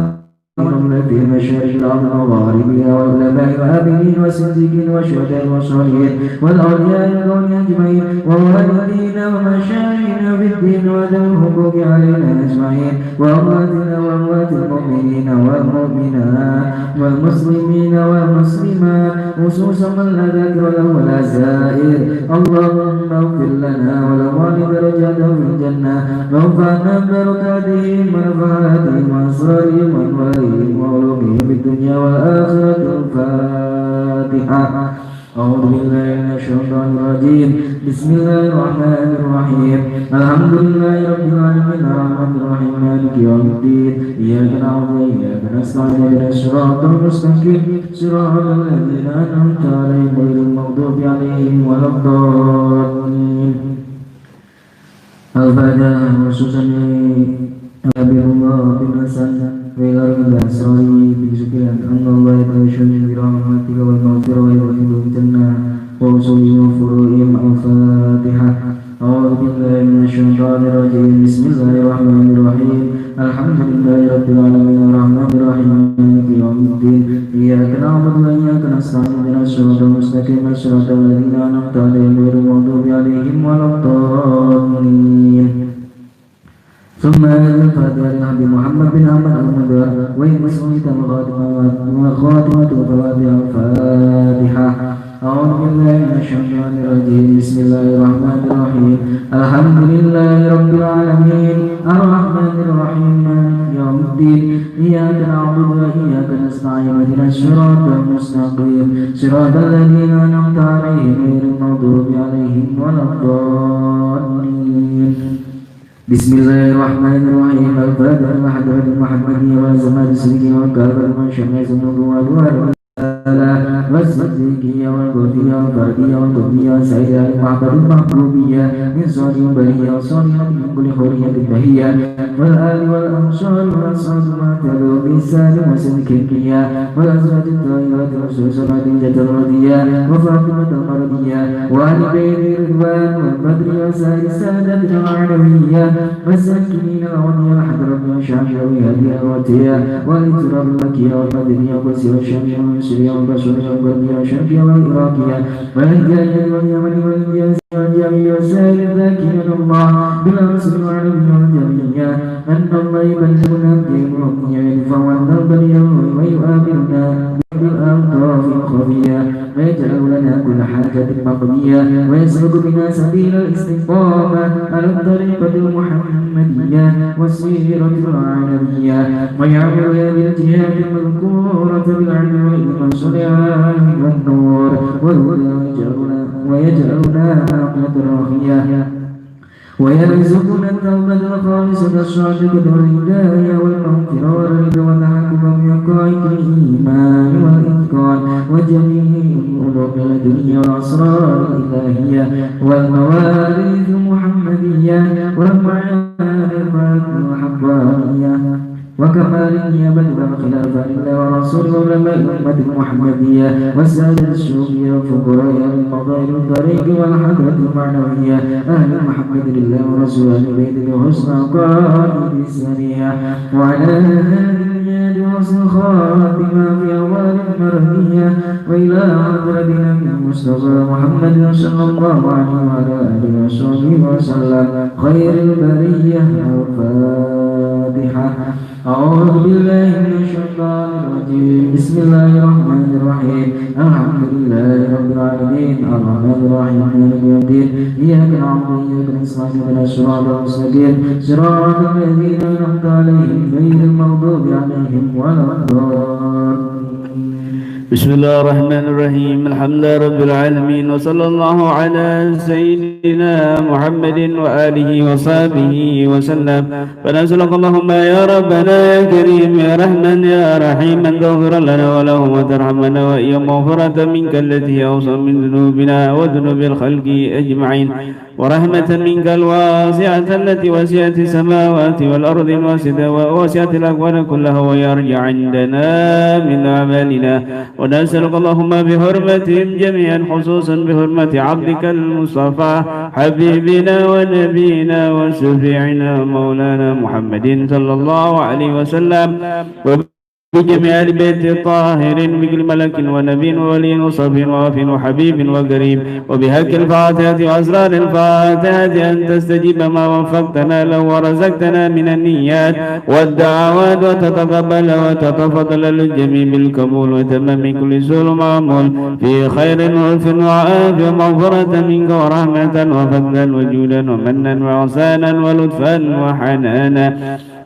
في مشارق الأرض ومغاربها والعلماء والآبدين والصديقين والشهداء والصالحين والأولياء والأولياء أجمعين ووالدينا ومشايخنا في الدين وذوي الحقوق علينا أجمعين وأمواتنا وأموات المؤمنين والمؤمنات والمسلمين والمسلمات خصوصا من لا ذاكر له ولا زائر اللهم اغفر لنا ولوالد درجاته في الجنة وانفعنا ببركاتهم ونفعاتهم وأسرارهم وأنوارهم وعلومهم في الدنيا والآخرة. الفاتحة. أعوذ بالله من الشيطان الرجيم. بسم الله الرحمن الرحيم الحمد لله رب العالمين الرحمن الرحيم مالك يوم الدين إياك نعبد وإياك نستعين اهدنا الصراط المستقيم صراط الذين أنعمت عليهم غير المغضوب عليهم ولا الضالين. الفاتحة خصوصا نبي الله بن حسن وإلى الأسرار بذكر أن الله يتوشى برحمتك والمغفرة ويدخل الجنة وأصول وفروعهم الفاتحة. أعوذ بالله من الشيطان الرجيم بسم الله الرحمن الرحيم الحمد لله رب العالمين الرحمن الرحيم مالك يوم الدين إياك نعبد وإياك نستعين اهدنا الصراط المستقيم صراط الذين أنعمت عليهم غير المغضوب عليهم ولا الضالين. ثم الفاتحة لنبي محمد بن أحمد المدار ويمسوني وخاتمة الفاتحة. أعوذ بالله من الشيطان الرجيم بسم الله الرحمن الرحيم الحمد لله رب العالمين الرحمن الرحيم مالك يوم الدين إياك نعبد وإياك نستعين اهدنا الصراط المستقيم صراط الذين أنعمت عليهم غير المغضوب عليهم ولا الضالين. بسم الله الرحمن الرحيم الفاتحة لحضرة المحمدية وزمان السلكية والكافر من شمس النبوة والصديقية والقدسية والفردية والقطبية والسعيدة المحبة المحبوبية من صالح البرية وصالحة من كل خورية بهية والآل والأنصار والأصحاب ما تلو بإحسان وصدقية والأزواج الطاهرات والسلسلة الرضية وفاطمة المرضية وآل بيت رضوان والبدر وسائر السادة العالمية والساكنين الأولياء الحضرة والشعبية والهدية والتيا والإتراب المكية والمدنية والقدس والشامية والمصرية والبصرية والغربية والشرقية والعراقية والهجائية واليمن والإنجاز والجميع وسائر الذاكرين الله بالأمس والعربية والجميع أن الله يبلغنا بدينه يدفع عنا البلية ويؤامرنا بالألطاف الخفية ويجعل لنا كل حاجة مقضية ويسلك بنا سبيل الاستقامة على الطريقة المحمدية والسيرة العالمية ويعمل بالجهاد المذكورة بالعلم والعلم والصلاح والنور والهدى ويجعلنا عاقبة راخية ويرزقنا التوبة الخالصة الصادقة والهداية والمغفرة والرضا والتحكم بحقائق الإيمان والإتقان وجميع الأمور الدنيا والأسرار الإلهية والمواريث المحمدية والمعارف الحقانية وكمال النيابة والخلافة لله ورسوله وعلماء الأمة المحمدية والسادة الصوفية والفقراء المضايق الطريق والحضرة المعنوية أهل محمد لله ورسوله أهل بيته وحسن قائد السرية وعلى هذه الجهاد وحسن خاتمة في أوال المرضية وإلى حضرة نبي المصطفى محمد صلى الله عليه وعلى آله وصحبه وسلم خير البرية الفاتحة. أعوذ بالله من الشيطان الرجيم بسم الله الرحمن الرحيم الحمد لله رب العالمين الرحمن الرحيم مالك يوم الدين إياك نعبد وإياك نستعين اهدنا الصراط المستقيم صراط الذين أنعمت عليهم غير المغضوب عليهم ولا الضالين. بسم الله الرحمن الرحيم الحمد لله رب العالمين وصلى الله على سيدنا محمد وآله وصحبه وسلم. فنسألك اللهم يا ربنا يا كريم يا رحمن يا رحيم أن تغفر لنا ولهم وترحمنا وإيا مغفرة منك التي أوصى من ذنوبنا وذنوب الخلق أجمعين ورحمة منك الواسعة التي وسعت السماوات والأرض وسعت الأكوان كلها ويرجع عندنا من أعمالنا. ونسألك اللهم بحرمتهم جميعا خصوصا بحرمة عبدك المصطفى حبيبنا ونبينا وشفيعنا مولانا محمد صلى الله عليه وسلم بجميع البيت الطاهرين بكل ملك ونبي وولي وصف ووف وحبيب وقريب وبهك الفاتحة وأسرار الفاتحة أن تستجيب ما وفقتنا له ورزقتنا من النيات والدعوات وتتقبل وتتفضل للجميع بالقبول وتمام كل سؤال معمول في خير وعلف وعافية ومغفرة منك ورحمة وفضلا وجودا ومنا وإحسانا ولطفا وحنانا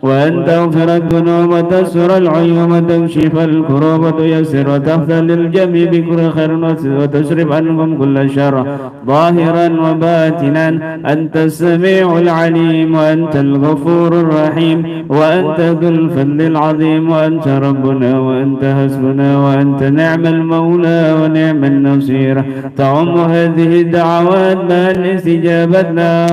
وأن تغفر الذنوب وتستر العيوب وتكشف الكروب وتيسر وتغفر للجميع بكل خير وتصرف عنهم كل شر ظاهرا وباطنا. أنت السميع العليم وأنت الغفور الرحيم وأنت ذو الفضل العظيم وأنت ربنا وأنت حسبنا وأنت نعم المولى ونعم النصير. تعم هذه الدعوات مع الاستجابة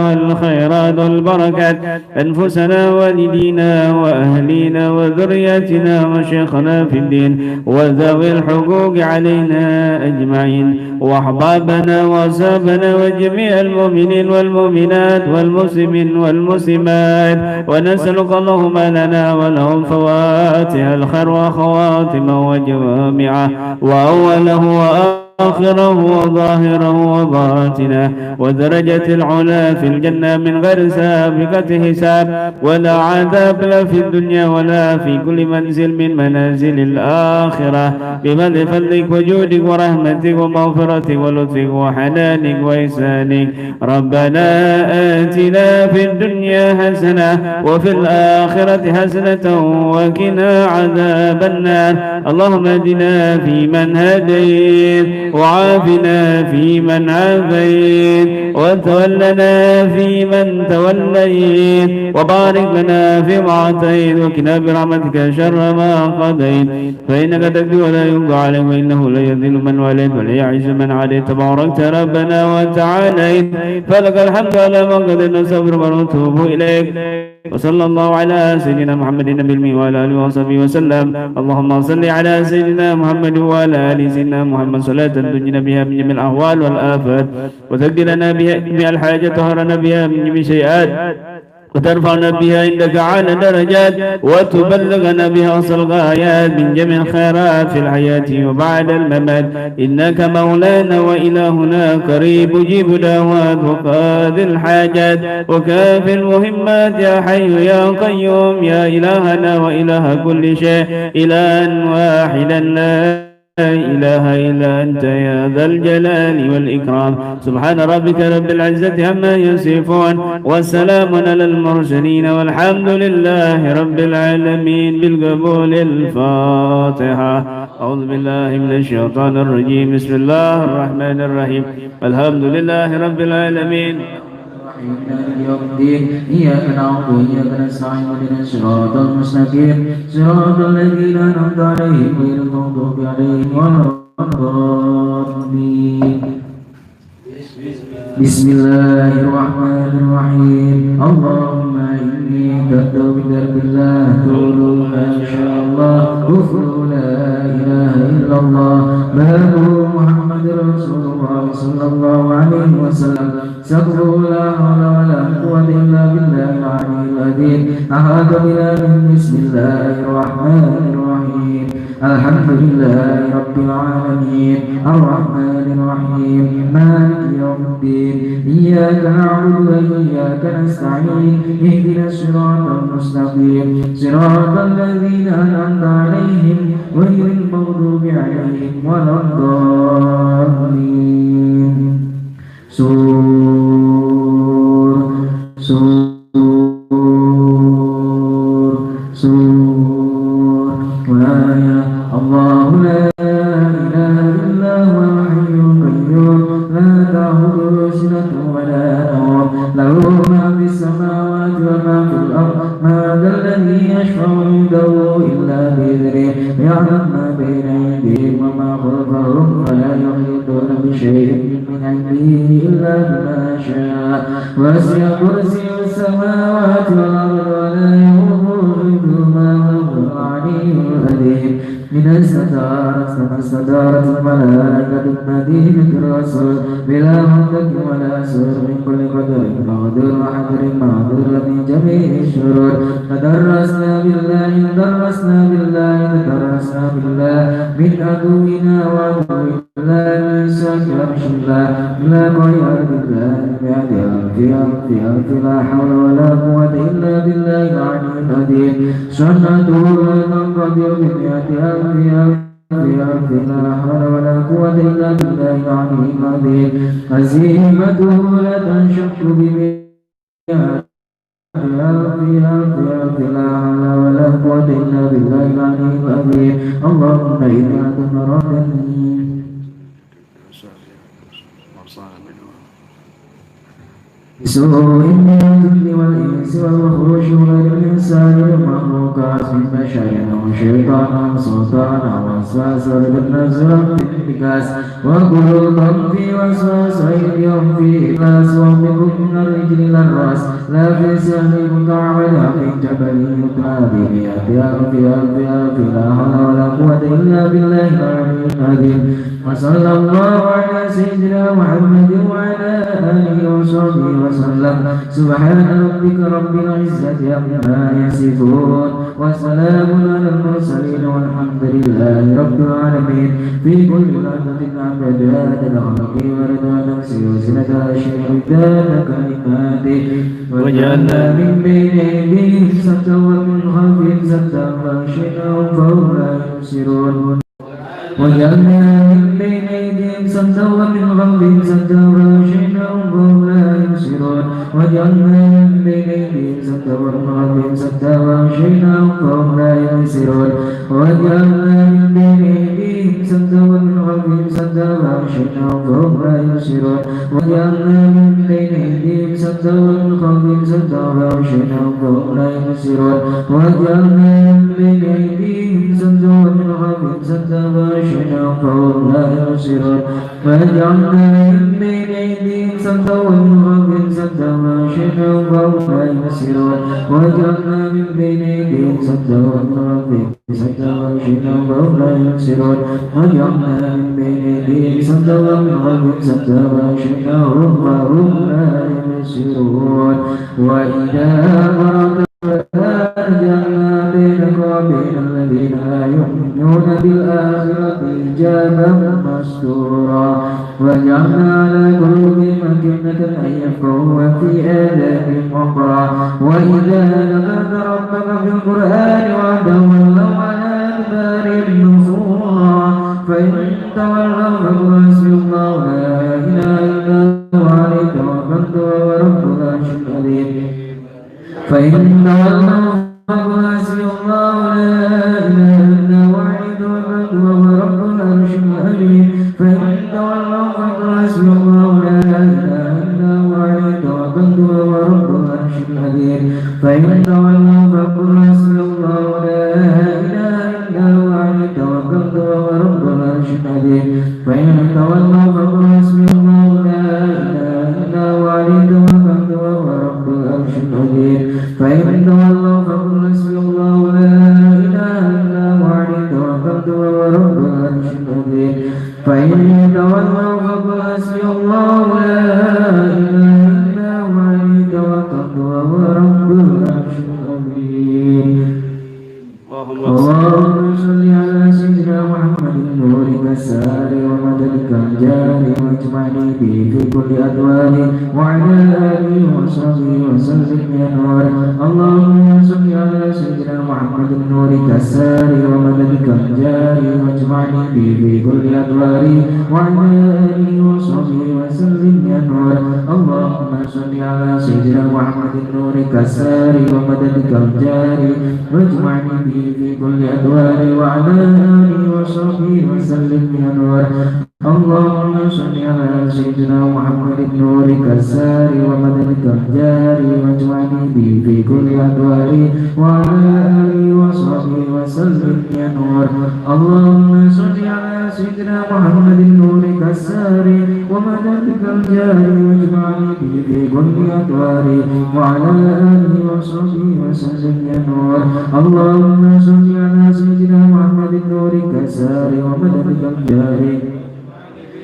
والخيرات والبركات أنفسنا والدينا وأهلينا وذرياتنا وشيخنا في الدين وذوي الحقوق علينا أجمعين وأحبابنا وأصحابنا وجميع المؤمنين والمؤمنات والمسلمين والمسلمات. ونسألك اللهم لنا ولهم فواتح الخير وخواتمه وجوامعه وأوله وآخره وظاهره وباطنه ودرجة العلا في الجنة من غير سابقة حساب ولا عذاب لا في الدنيا ولا في كل منزل من منازل الآخرة بفضل فضلك وجودك ورحمتك ومغفرتك ولطفك وحنانك وإحسانك. ربنا آتنا في الدنيا حسنة وفي الآخرة حسنة وقنا عذاب النار. اللهم اهدنا فيمن هديت وعافنا فيمن عافيت وتولنا فيمن توليت وبارك لنا فيما أعطيت وقنا برحمتك شر ما قضيت فإنك تقضي ولا يقضى عليك وإنه لا يذل من واليت ولا يعز من عاديت. تباركت ربنا وتعاليت فلك الحمد على ما قد نستغفرك ونتوب إليك. وصلى الله على سيدنا محمد النبي الأمي وعلى آله وصحبه وسلم. اللهم صل على سيدنا محمد وعلى آل سيدنا محمد صلاة تنجينا بها من جميع الأهوال والآفات وتقضي لنا بها الحاجة وتطهرنا بها من جميع السيئات وترفعنا بها عندك أعلى درجات وتبلغنا بها أقصى الغايات من جميع الخيرات في الحياة وبعد الممات. إنك مولانا وإلهنا قريب مجيب دعوات وقاضي الحاجات وكافي المهمات يا حي يا قيوم يا إلهنا وإله كل شيء إلها واحدا لا إله إلا أنت يا ذا الجلال والإكرام. سبحان ربك رب العزة عما يصفون والسلام على المرسلين والحمد لله رب العالمين. بالقبول الفاتحة. أعوذ بالله من الشيطان الرجيم. بسم الله الرحمن الرحيم. الحمد لله رب العالمين. يوم الدين إياك نعبد وإياك نستعين اهدنا الصراط المستقيم صراط الذين أنعمت عليهم غير المغضوب عليهم ولا الضالين. بسم الله الرحمن الرحيم. اللهم إني كنت بدرب الله تقول ما شاء الله كفر لا إله إلا الله باب محمد رسول الله صلى الله عليه وسلم. استغفر لا حول ولا قوة إلا بالله العلي العظيم. أحد بنا من بسم الله الرحمن الرحيم. الحمد لله رب العالمين الرحمن الرحيم مالك يوم الدين إياك نعبد وإياك نستعين اهدنا الصراط المستقيم صراط الذين أنعمت عليهم غير المغضوب عليهم ولا الضالين. سور وآية الله لا إله إلا هو الحي القيوم لا تأخذه سنة ولا نوم له ما في السماوات وما في الأرض. ما ذا الذي يشفع عنده إلا بإذنه يعلم ما بين أيديهم وما خلفهم ولا يحيطون بشيء من علمه إلا بما شاء وسع كرسيه السماوات والأرض ولا يؤوده حفظهما وهو العلي العظيم. من استدارت الملائكة مدينة الرسول بلا منطق ولا سور من كل قدر مقدور وحذر معذور من جميع الشرور. تدرسنا بالله من عدونا وعدو الله من سوء عرش الله لا غير الله بعد ألف لا حول ولا قوة إلا بالله العلي العظيم. سنته لا تنقضي بمئة ألف لا حول ولا قوة إلا بالله العلي العظيم. هزيمته لا تنشق بمئة ألف ألف ألف لا حول ولا قوة إلا بالله العلي العظيم. اللهم إنا تمرضني بسوء من الجن والإنس والوحوش غير الإنسان والمخلوقات من بشر أو شيطان أو سلطان أو وسواس بالنزرة في الانتكاس وقلوبهم في وسواس أيديهم في إخلاص وهم من الرجل إلى الرأس لا في سهل مطاع ولا في جبل يطاع بمئة ألف ألف ألف لا حول ولا قوة إلا بالله العلي العظيم. وصلى الله على سيدنا محمد وعلى آله وصحبه وسلم. سبحان ربك رب العزة عما يصفون وسلام على المرسلين والحمد لله رب العالمين. في كل لحظة عدد الخلق ورضا نفسي وزنة عرشك ومداد كلماتي. وجعلنا من بين أيديهم سدا ومن خلفهم سدا فأغشيناهم فهم لا يبصرون. وجعلنا من بين أيديهم سدا ومن خلفهم سدا فأغشيناهم فهم لا يبصرون. وجعلنا من بين أيديهم سدا ومن خلفهم سدا فأغشيناهم فهم لا يبصرون. وجعلنا من بين أيديهم سدا ومن خلفهم سدا فأغشيناهم فهم لا يبصرون. وجعلنا من بين أيديهم سدا ومن خلفهم سدا فأغشيناهم فهم لا يبصرون. وجعلنا من بين أيديهم سدا ومن خلفهم سدا فأغشيناهم فهم لا يبصرون. وجعلنا من بين أيديهم سدا ومن خلفهم سدا فأغشيناهم فهم لا يبصرون. وجعلنا من بين أيديهم سدا ومن خلفهم سدا فأغشيناهم فهم لا يبصرون. وجعلنا من بين أيديهم سدا ومن خلفهم سدا فأغشيناهم فهم لا يبصرون. وإذا قرأت جعلنا بينك وبين الذين لا يؤمنون بالآخرة حجابا مستورا. وجعلنا على قلوبهم أكنة أن يفقهوا وفي آذانهم وقرا. وإذا ذكرت ربك في القرآن وحده ولوا على أدبارهم نفورا. فإن تولوا فقل حسبي الله لا إله إلا هو عليه توكلت وهو رب العرش العظيم. فإن تولوا فقل حسبي الله لا إله إلا هو عليه توكلت وهو رب العرش العظيم. فإن تولوا فقل حسبي الله لا إله إلا هو عليه توكلت وهو رب العرش العظيم. فإن تولوا فقل حسبي الله لا إله إلا هو عليه توكلت وهو رب العرش العظيم. فإن تولوا فقل حسبي الله لا إله إلا هو عليه توكلت وهو رب العرش العظيم. فإن تولوا فقل حسبي الله لا إله إلا هو عليه توكلت وهو رب العرش العظيم. فإن تولوا فقل حسبي الله لا إله إلا هو عليه توكلت وهو رب العرش العظيم. اللهم صل على سيدنا محمد نورك الساري ومددك الجاري واجمعني به في كل أدواري وعلى آله وصحبه وسلم يا نور. اللهم صل على سيدنا محمد نورك الساري ومددك الجاري واجمعني به في كل أدواري وعلى آله وصحبه وسلم يا نور. اللهم صل على سيدنا محمد نورك الساري ومددك الجاري واجمعني به في كل أدواري وعلى آله وصحبه وسلم يا نور. اللهم صل على سيدنا محمد نورك الساري ومددك الجاري واجمعني به في كل أدواري وعلى آله وصحبه وسلم يا نور. اللهم صل على سيدنا محمد نورك الساري ومددك الجاري واجمعني به في كل أدواري وعلى آله وصحبه وسلم يا نور. اللهم صل على سيدنا محمد نورك الساري ومددك الجاري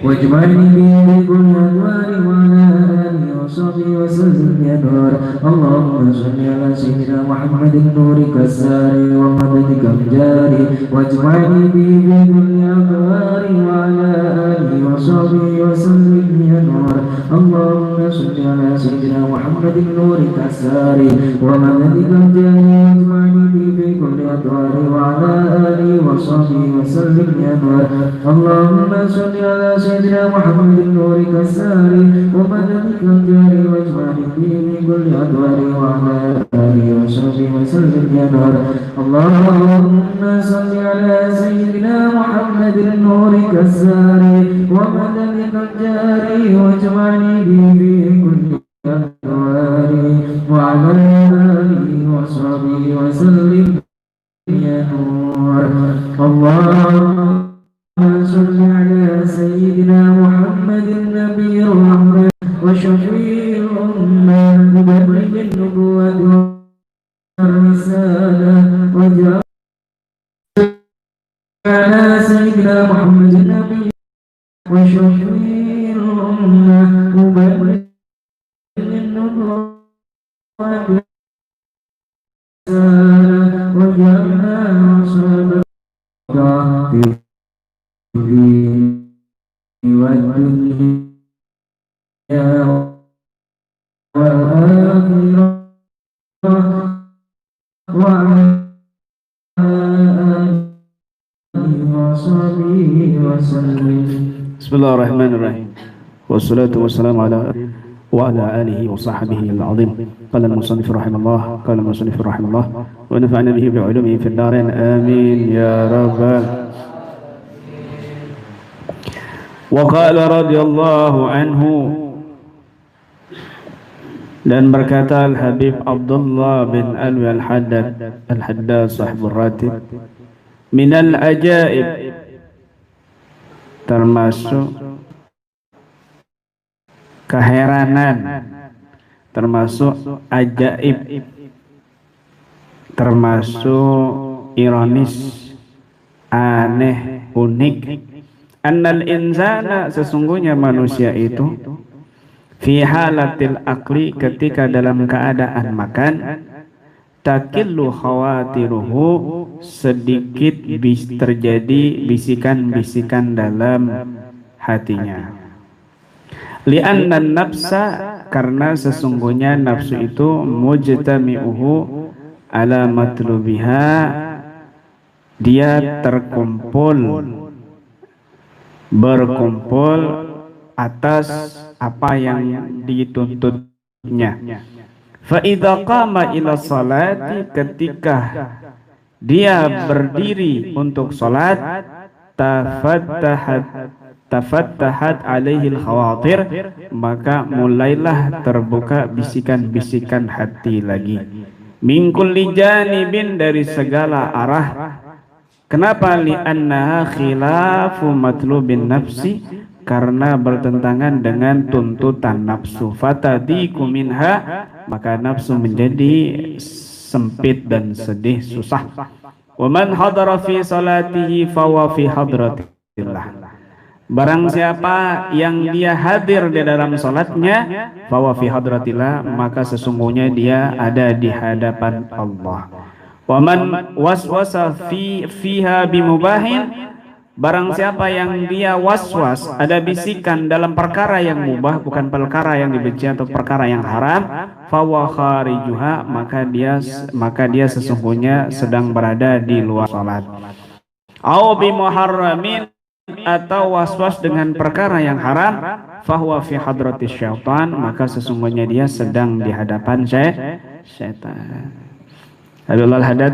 واجمعني به في كل أدواري وعلى آله وصحبه وسلم يا نور. اللهم صل على سيدنا محمد نورك الساري ومددك الجاري واجمعني به في كل أدواري وعلى آله وصحبه وسلم يا نور. اللهم صل على سيدنا محمد نورك الساري ومددك الجاري واجمعني به في كل أدواري وعلى آله آله وصحبه وسلم يا نور. اللهم صل على سيدنا محمد نورك الساري ومددك الجاري واجمع به من كل أدوار وعلى آله وصحبه وسلم يا نور. اللهم صل على سيدنا محمد نورك الساري ومددك الجاري واجمعني به في كل أدوار وعلى آله وصحبه وسلم يا نور. اللهم صل على سيدنا محمد النبي الرحمة وشفيع الأمة مبلغ النبوة والرسالة وجعل على سيدنا محمد النبي وشفيع الأمة مبلغ النبوة والرسالة وجعلنا أصحاب في الدين والدنيا والآخرة وعلى آله وصحبه وسلم. بسم الله الرحمن الرحيم والصلاة والسلام على وعلى آله وصحبه العظيم. قال المصنف رحمه الله ونفعنا به بعلومه في الدارين آمين يا رب. وقال رضي الله عنه, dan berkata Al-Habib Abdullah bin Alwi Al-Haddad sahibur ratib, minal ajaib, termasuk keheranan, termasuk ajaib, termasuk ironis, aneh, unik, annal insana, sesungguhnya manusia itu, fi halatil akli, ketika dalam keadaan makan, takillu khawatiruhu, sedikit terjadi bisikan-bisikan dalam hatinya. Li'anna nafsa, karena sesungguhnya nafsu itu mujtami'uhu ala matlubiha, dia berkumpul atas apa yang dituntutnya. Fa idza qama ila salati, ketika dia berdiri untuk salat, tafattahat alaihi al-khawatir, maka mulailah terbuka bisikan-bisikan hati lagi. Min kulli janibin, dari segala arah. Kenapa? Li'annaha khilafu matlubin nafsi, karena bertentangan dengan tuntutan nafsu. Fatadiku minha, maka nafsu menjadi sempit dan sedih, susah. Wa man hadara fi salatihi fawa fi hadratillah, barang siapa yang dia hadir di dalam salatnya, fawa fi hadratillah, maka sesungguhnya dia ada di hadapan Allah. Wa man waswasa fiha bimubahin, barang siapa yang dia waswas, ada bisikan dalam perkara yang mubah, bukan perkara yang dibenci atau perkara yang haram, fawa kharijuha, maka dia sesungguhnya sedang berada di luar salat. Au bimuharramin, atau waswas dengan perkara yang haram, fahuwa fi hadratis syaitan, maka sesungguhnya dia sedang di hadapan syaitan. Abdullah Al-Haddad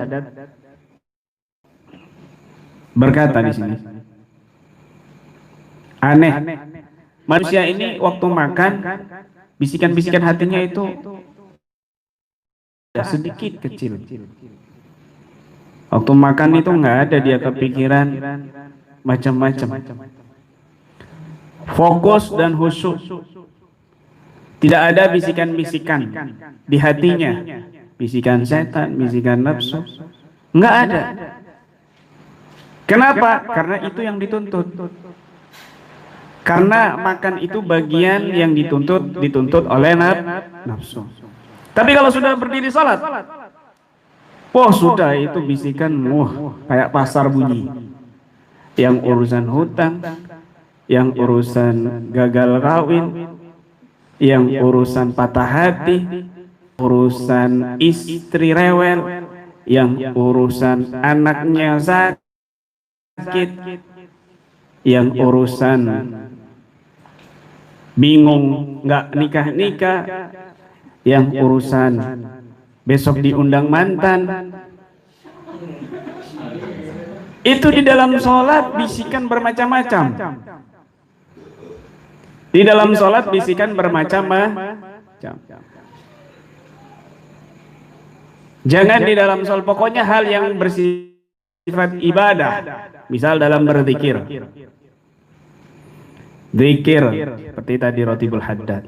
berkata di sini, aneh, manusia ini waktu makan, bisikan-bisikan hatinya itu sedikit kecil. Waktu makan itu nggak ada dia kepikiran macam-macam, fokus dan khusyuk. Tidak ada bisikan-bisikan di hatinya, bisikan setan, bisikan nafsu, nggak ada. Kenapa? Karena itu yang dituntut. Karena makan itu bagian yang dituntut oleh nafsu. Tapi kalau sudah berdiri salat, sudah itu bisikan, kayak pasar bunyi. Yang urusan hutang, yang urusan gagal kawin, yang urusan patah hati, urusan istri rewel, yang urusan anaknya sakit, sakit, yang urusan bingung nggak nikah-nikah, yang urusan besok diundang mantan. Itu di dalam sholat bisikan bermacam-macam. Di dalam sholat bisikan bermacam-macam. Jangan di dalam sholat, pokoknya hal yang bersifat ibadah. Misal dalam berzikir. Zikir seperti tadi Rotibul Haddad.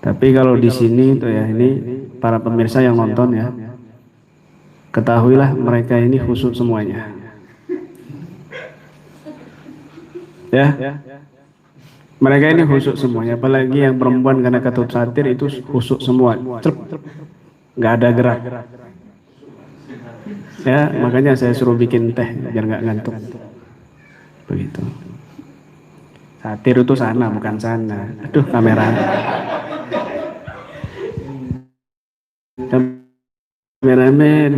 Tapi kalau di sini tuh ya, ini para pemirsa yang nonton ya, ketahuilah mereka ini khusyuk semuanya. Ya. Mereka ini khusyuk semuanya, apalagi yang perempuan karena ketut satir itu khusyuk semua. Nggak ada gerak. Ya, makanya saya suruh bikin teh biar nggak ngantuk. Begitu. Satir itu sana bukan sana. Aduh, kamera. Kameramen.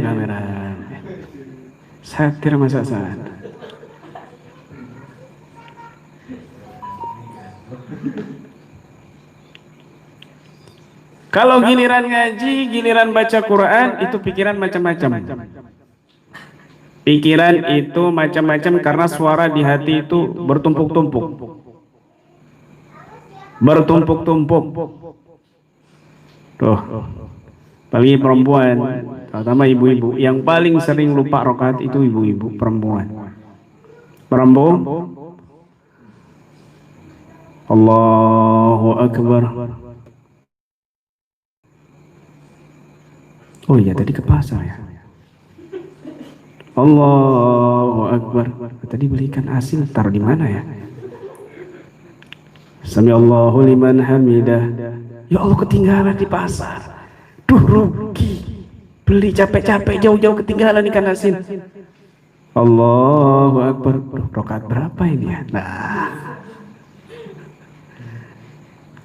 Satir masa sana. Kalau giliran ngaji, giliran baca Quran, itu pikiran macam-macam. Pikiran itu macam-macam karena suara di hati itu bertumpuk-tumpuk. Tuh, bagi perempuan, terutama ibu-ibu, yang paling sering lupa rakaat itu ibu-ibu, perempuan. Allahu Akbar. Oh iya, tadi ke pasar ya. Allahu Akbar. Tadi beli ikan asin, taruh di mana ya? Sami Allahu liman hamidah. Ya Allah, ketinggalan di pasar. Duh, rugi. Beli capek-capek jauh-jauh ketinggalan ikan asin. Allahu Akbar. Rakaat berapa ini ya? Nah.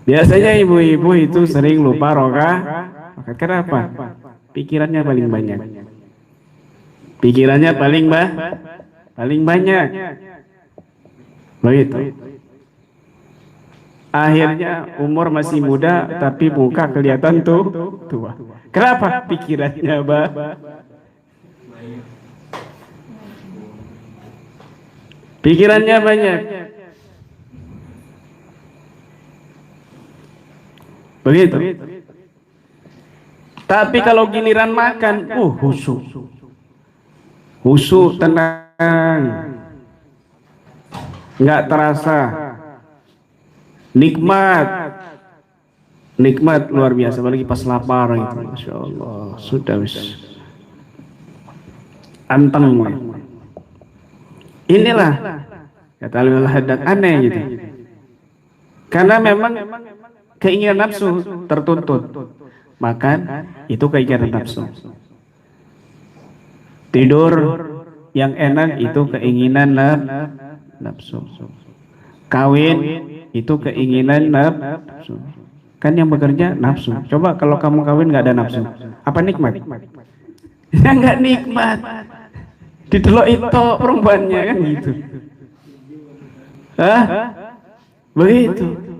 Biasanya ibu-ibu itu sering lupa rakaat. Kenapa? Pikirannya paling banyak. Pikirannya paling banyak. Begitu. Akhirnya umur masih muda tapi muka kelihatan tua. Kenapa? Pikirannya Pikirannya banyak. Begitu. Tapi kalau giliran makan, khusyuk, tenang, nggak terasa, nikmat luar biasa. Apalagi pas lapar itu, masya Allah, sudah wis anteng. Inilah kata Al-Haddad, aneh gitu, karena memang keinginan nafsu tertuntut. Makan itu keinginan nafsu. Tidur yang enak itu keinginan nafsu. Kawin itu keinginan nafsu. Kan yang bekerja nafsu. Coba kalau kamu kawin nggak ada nafsu, apa nikmat? Ya nggak nikmat. Didelok itu perempuannya kan gitu. Begitu.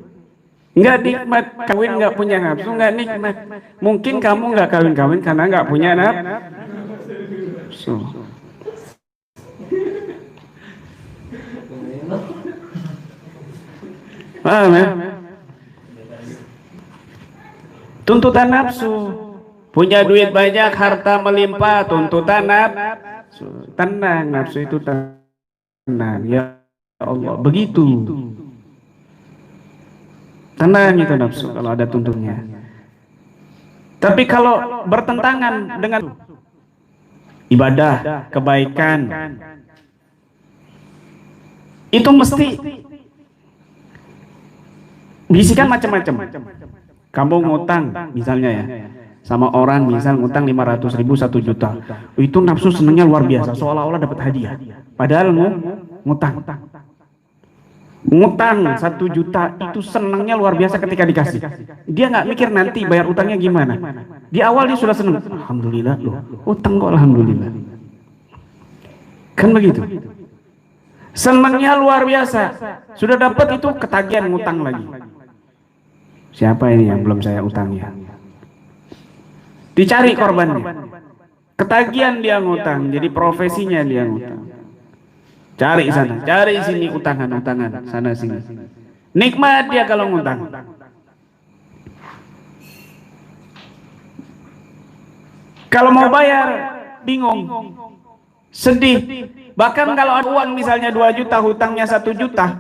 Nggak nikmat, kawin nggak punya nafsu, nggak nikmat. Mungkin kamu nggak kawin karena nggak punya nafsu. Paham ya? Tuntutan nafsu. Punya duit banyak, harta melimpah, tuntutan nafsu. Tenang, nafsu itu tenang. Ya Allah, begitu. Tenang itu nafsu kalau ada tuntunnya. Tapi kalau bertentangan dengan ibadah, kebaikan, itu mesti bisikan macam-macam. Kamu ngutang misalnya ya, sama orang misal ngutang 500.000 1 juta. Itu nafsu senangnya luar biasa, seolah-olah dapat hadiah. Padahal ngutang 1 juta itu senangnya luar biasa ketika dikasih. Dia nggak mikir nanti bayar utangnya gimana. Di awal dia sudah senang. Alhamdulillah loh, utang kok alhamdulillah. Kan begitu. Senangnya luar biasa. Sudah dapat itu ketagihan ngutang lagi. Siapa ini yang belum saya utangi? Dicari korbannya. Ketagihan dia ngutang, jadi profesinya dia ngutang. Cari sana, cari sini utangan, sana sini. Nikmat dia kalau ngutang. Kalau mau bayar, bingung, sedih. Bahkan kalau ada uang misalnya 2 juta, hutangnya 1 juta,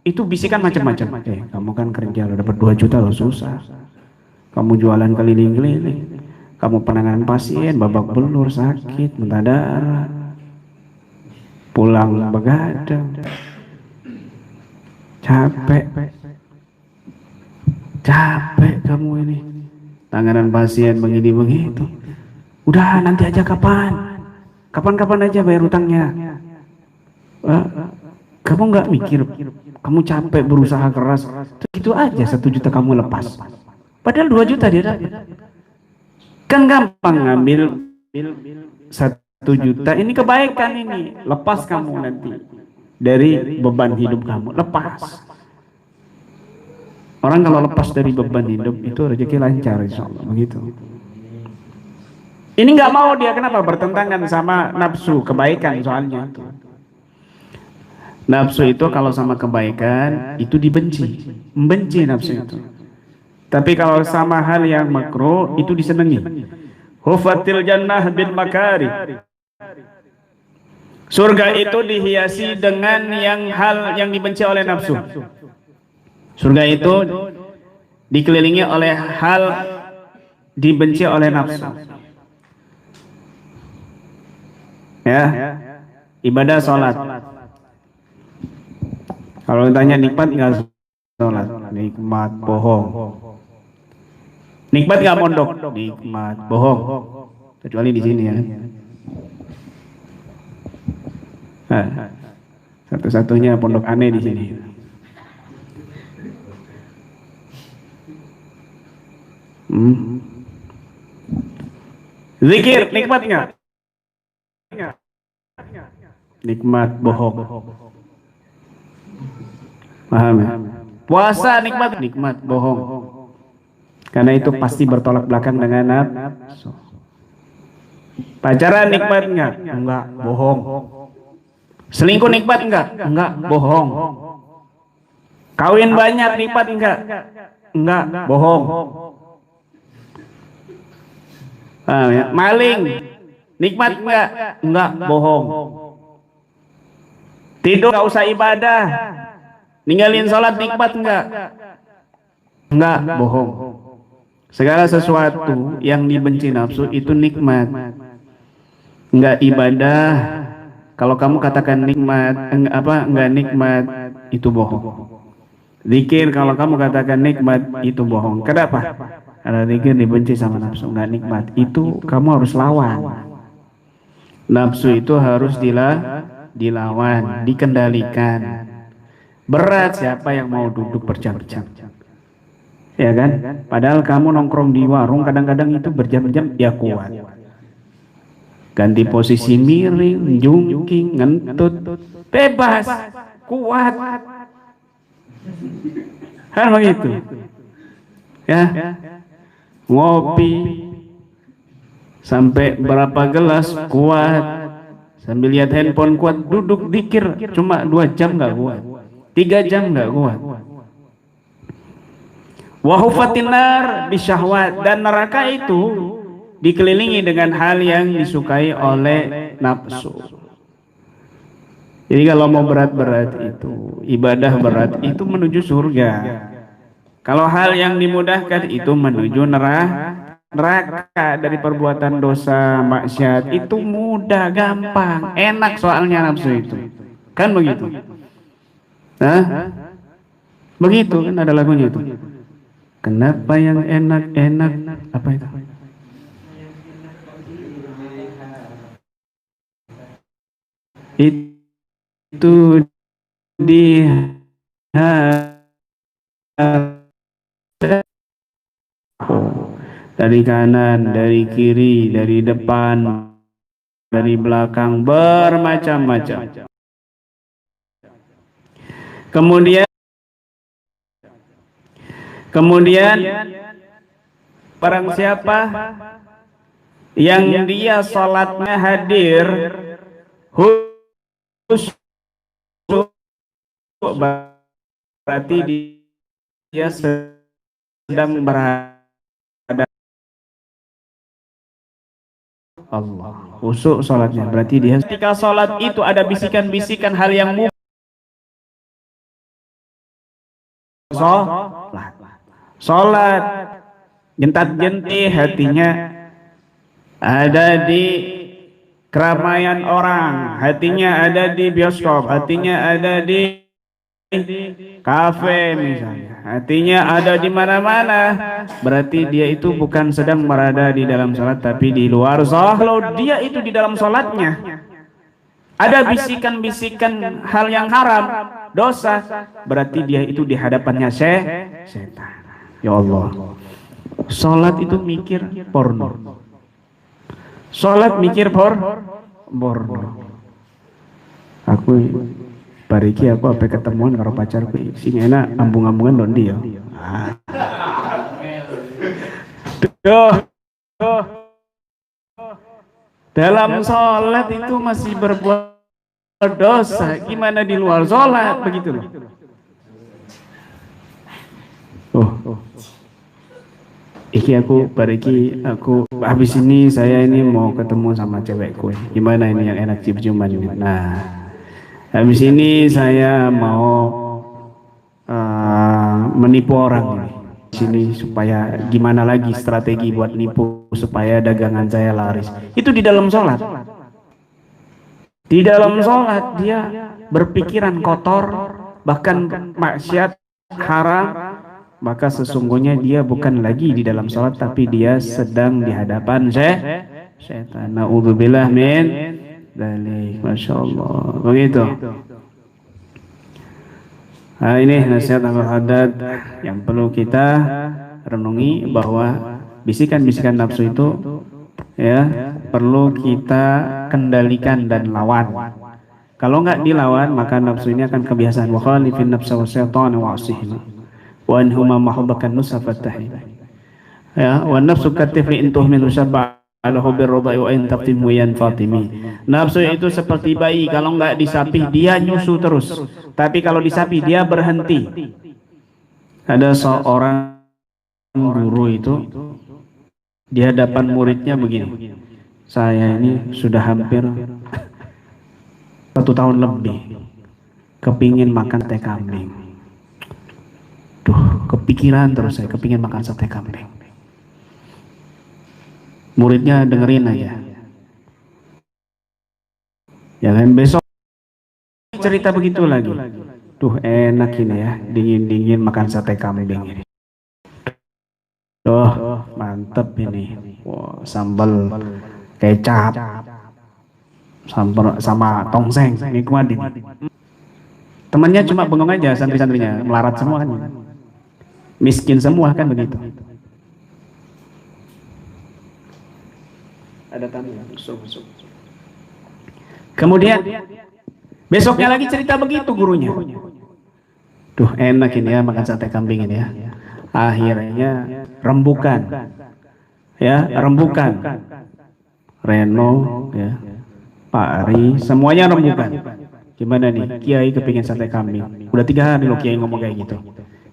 itu bisikan macam-macam. Kamu kan kerja lo dapat 2 juta lo susah. Kamu jualan keliling-keliling. Kamu penanganan pasien, babak belur, sakit, muntah darah. Pulang begadang. Capek kamu ini. Tanganan pasien begini begitu. Udah nanti aja kapan aja bayar utangnya. Kamu nggak mikir, kamu capek berusaha keras, itu aja 1 juta kamu lepas. Padahal 2 juta dia dapat. Kan gampang ngambil 1 juta, ini kebaikan ini, lepas kamu nanti dari beban hidup kamu, lepas. Orang kalau lepas dari beban hidup itu rezeki lancar insya Allah, begitu. Ini nggak mau dia, kenapa? Bertentangan sama nafsu kebaikan soalnya. Nafsu itu kalau sama kebaikan itu dibenci, membenci nafsu itu. Tapi kalau sama hal yang makruh itu disenangi. Hufatil jannah bil makari. Surga itu dihiasi dengan hal yang dibenci oleh nafsu. Surga itu dikelilingi oleh hal dibenci oleh nafsu. Ya, ibadah sholat. Kalau ditanya nikmat nggak sholat, nikmat bohong. Nikmat nggak mondok, nikmat bohong. Kecuali di sini ya. Nah, satu-satunya pondok aneh di sini. Zikir nikmat nggak? Nikmat bohong. Paham ya? Puasa nikmat bohong. Karena itu pasti bertolak belakang dengan nafsu. Pacaran nikmat enggak? Enggak, bohong. Selingkuh nikmat enggak? Enggak, bohong. Kawin banyak nikmat enggak? Enggak, bohong. Paham ya? Maling nikmat enggak? Enggak, bohong. Tidur enggak usah ibadah, ninggalin sholat nikmat enggak? Enggak, bohong. Segala sesuatu yang dibenci nafsu itu nikmat. Enggak ibadah, kalau kamu katakan nikmat, enggak nikmat, itu bohong. Zikir kalau kamu katakan nikmat, itu bohong. Kenapa? Karena zikir dibenci sama nafsu, enggak nikmat. Itu kamu harus lawan. Nafsu itu harus dilawan, dikendalikan. Berat siapa yang mau duduk berjam-jam, ya kan? Padahal kamu nongkrong di warung kadang-kadang itu berjam-jam, ya kuat. Ganti posisi miring, jungking, ngentut, bebas, kuat. Kan begitu, ya. Ngopi sampai berapa gelas kuat, sambil lihat handphone kuat. Duduk dikir cuma 2 jam nggak kuat, 3 jam nggak kuat. Wahufatin nar bisyahwat, dan neraka itu dikelilingi dengan hal yang disukai oleh nafsu. Jadi kalau mau berat-berat itu, ibadah berat itu menuju surga. Kalau hal yang dimudahkan itu menuju neraka dari perbuatan dosa maksiat, itu mudah, gampang, enak soalnya nafsu itu. Kan begitu? Nah, begitu kan ada lagunya itu. Kenapa yang enak-enak, apa itu? Itu di dari kanan, dari kiri, dari depan, dari belakang, bermacam-macam. Kemudian barang siapa yang dia sholatnya hadir khusyuk, berarti dia sedang berada Allah. Khusyuk sholatnya berarti dia ketika sholat itu ada bisikan-bisikan hal yang sholat jentat-jenti hatinya ada di keramaian orang, hatinya ada di bioskop, hatinya ada di kafe misalnya, hatinya ada di mana-mana, berarti dia itu bukan sedang berada di dalam sholat tapi di luar sholat. Kalau dia itu di dalam sholatnya ada bisikan-bisikan hal yang haram, dosa, berarti dia itu di hadapannya setan. Ya Allah, sholat itu mikir porno, sholat mikir porno. Aku bariki aku apa ketemuan karo pacarku sing enak ambung-ambungan don dia. Dalam sholat itu masih berbuat dosa, gimana di luar sholat begitu loh. Iki aku bariki aku habis ini saya ini mau ketemu sama cewekku. Gimana ini yang enak cium-ciuman ini. Nah, habis ini saya mau menipu orang ini. Sini supaya gimana lagi strategi buat nipu supaya dagangan saya laris. Itu di dalam sholat. Di dalam sholat dia berpikiran kotor, bahkan maksiat haram. Maka sesungguhnya dia bukan lagi di dalam sholat tapi dia sedang di hadapan setan. Na'udzubillah min dzalik. Masya Allah. Begitu. Nah, ini nasihat Abul Haddad yang perlu kita renungi, bahwa bisikan-bisikan nafsu itu ya perlu kita kendalikan dan lawan. Kalau nggak dilawan maka nafsu ini akan kebiasaan. Wa khalifin nafsa wa syaitana wa asihima wa anhuma mahubbakan nusafatahi. Ya, wa nafsu katifli intuh min usabba alahu birradai wa in taqtimu yan fatimi. Nafsu itu seperti bayi, kalau nggak disapih dia nyusu terus, tapi kalau disapih dia berhenti. Ada seorang guru itu di hadapan muridnya begini, saya ini sudah hampir 1 tahun lebih kepingin makan teh kambing. Duh, kepikiran terus saya kepingin makan sate kambing. Muridnya dengerin aja. Ya kan, besok cerita begitu lagi. Duh, enak ini ya, dingin-dingin makan sate kambing ini. Duh, mantep ini. Wow, sambal kecap, sambal sama tongseng, nikmat ini. Temannya cuma bengong aja, santri-santrinya melarat semua kan. Miskin semua kan begitu. Ada tamu. Kemudian besoknya lagi cerita begitu gurunya. Duh, enak ini ya makan sate kambing ini ya. Akhirnya rembukan. Ya, rembukan. Reno ya. Pak Ari, semuanya rembukan. Gimana nih? Kiai kepingin sate kambing. Udah 3 hari loh Kiai ngomong kayak gitu.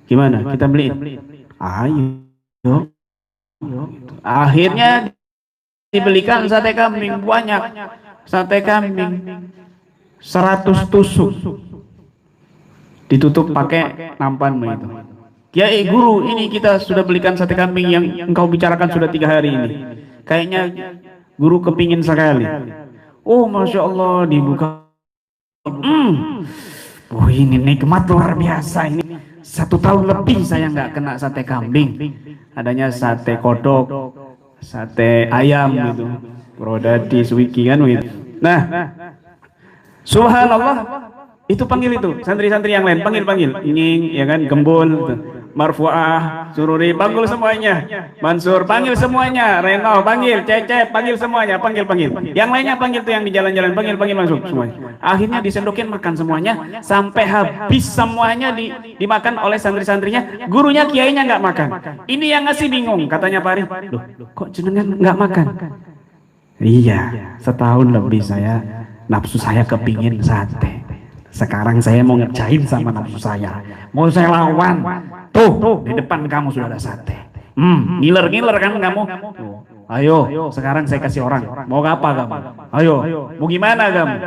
Gimana? Kita beliin? Ayo. Akhirnya dibelikan sate kambing banyak. Sate kambing 100 tusuk. Ditutup pakai nampan begitu. Kiai guru, ini kita sudah belikan sate kambing yang engkau bicarakan sudah 3 hari ini. Kayaknya guru kepingin sekali. Oh, Masya Allah, dibuka. Oh, ini nikmat luar biasa ini. 1 tahun lebih saya nggak kena sate kambing, adanya sate kodok, sate ayam gitu, Brodadi, Suwiki kan gitu. Nah, subhanallah, itu panggil itu santri-santri yang lain, panggil, nying, ya kan, gembul, gitu. Marfu'ah, Sururi, panggil semuanya. Mansur, panggil semuanya. Reno, panggil. Cecep, panggil semuanya. Panggil. Yang lainnya panggil tuh yang di jalan-jalan. Panggil masuk semuanya. Akhirnya disendokin makan semuanya. Sampai habis semuanya dimakan oleh santri-santrinya. Gurunya, kiainya nggak makan. Ini yang ngasih bingung. Katanya Pak Arif, loh kok jenengan nggak makan? Iya, setahun lebih nafsu saya kepingin sate. Sekarang saya mau ngerjain sama nafsu saya. Mau saya lawan. Tuh, di depan kamu sudah ada sate. Ngiler kan kamu? Ayo, sekarang saya kasih orang. Mau apa kamu? Ayo, mau gimana kamu?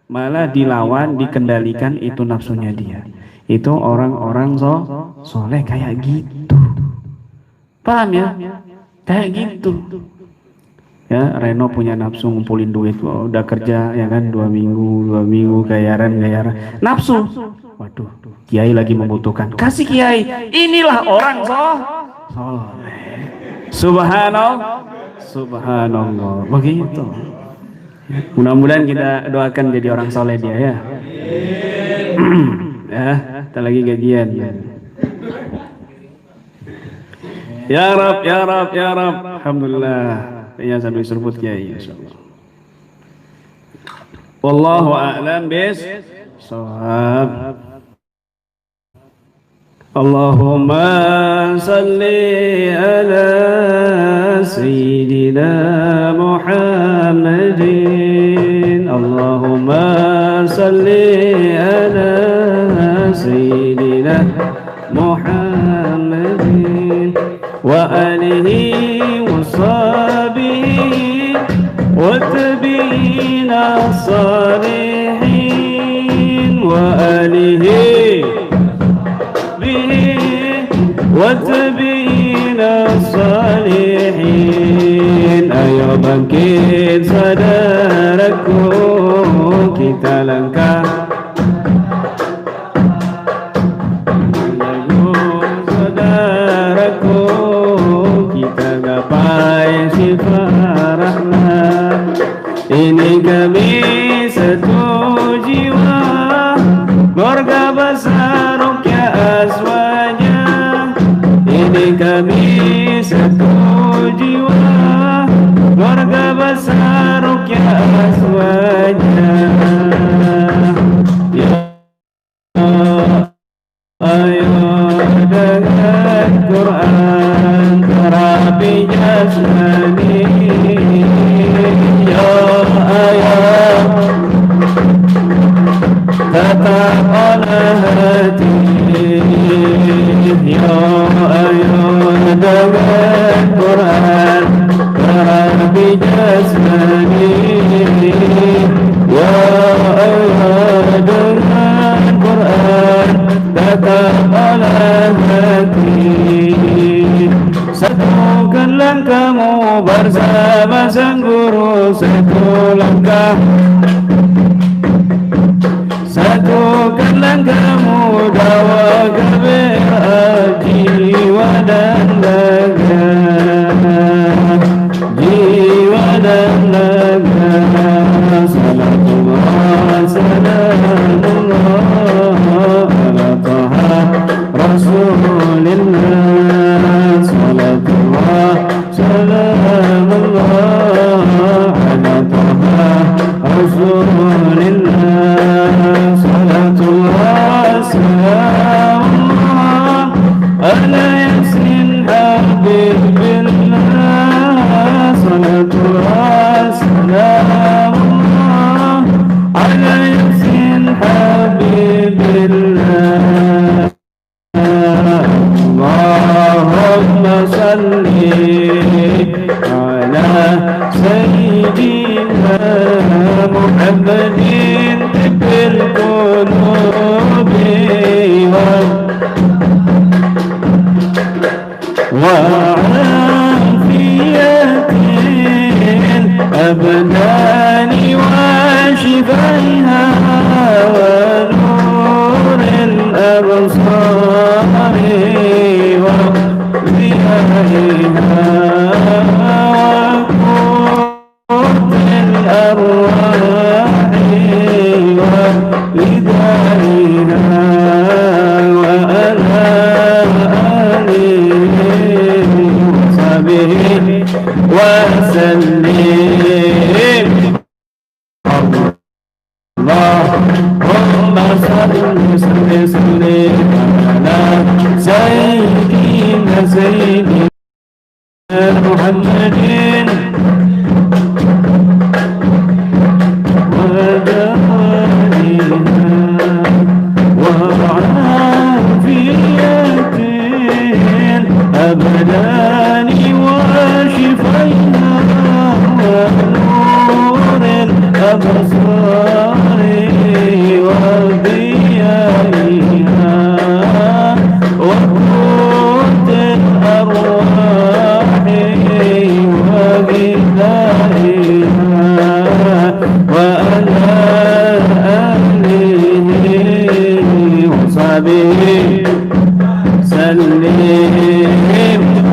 Malah dilawan, dikendalikan, itu nafsunya dia. Itu orang-orang soleh kayak gitu. Paham ya? Kayak gitu. Ya, Reno punya nafsu ngumpulin duit. Udah kerja ya kan 2 minggu gayaran. Nafsu. Waduh, kiai lagi membutuhkan. Kasih kiai. Inilah orang soleh. Subhanallah. Begitu. Mudah-mudahan kita doakan jadi orang soleh dia ya. Ya, kita lagi gajian. Ya Rab. Alhamdulillah. Ya sambil seruput kiai insyaallah. Wallahu a'lam bis-shawab. Allahumma salli ala sayyidina Muhammadin. Allahumma salli ala sayyidina Muhammadin wa alihi wa sahbihi wa tabi'ina salihin wa alihi وتبين الصالحين ayo bangkit saudaraku kita langkah saudaraku kita gapai sifat rahmat ini kami satu jiwa keluarga besar Ruqyah Azwaja. Ini kami satu jiwa keluarga besar Ruqyah Azwaja. Ya ayo dengan Quran terapi jasmani. Ya ayo tetap olah hati. Ya ayo dengan Quran terapi jasmani. Ya ayo dengan Quran tetap olah hati. Satukan langkahmu bersama sang guru. Satu langkah. Satukan langkahmu dawa gembira jiwa dan raga. Jiwa dan raga. Salatullah salamullah ala taha rasulillah. Salatullah salamullah ala taha rasulillah. Salatullah salamullah ala yasin habibillah. Salatullah salamullah ala yasin habibillah. Allahumma salli ala sayyidina Muhammadin tibbil qulubi wa afiyatin abdani wa shifaiha wa nuril absari wa ziyaiha صل صل على سيدنا محمد أبدان وشفينا ونور الأبصار وضيائها وقوت الأرواح وغذائها وعلى آله وصحبه سلم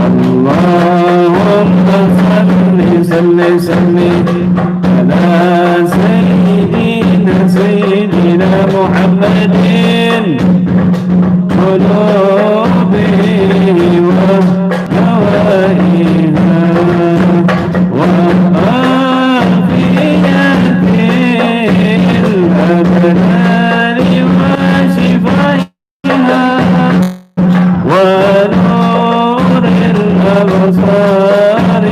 اللهم صل سلم على سيدنا محمد قلوبه وهوائها وعافية الأبدان وشفائها ونور الأبصار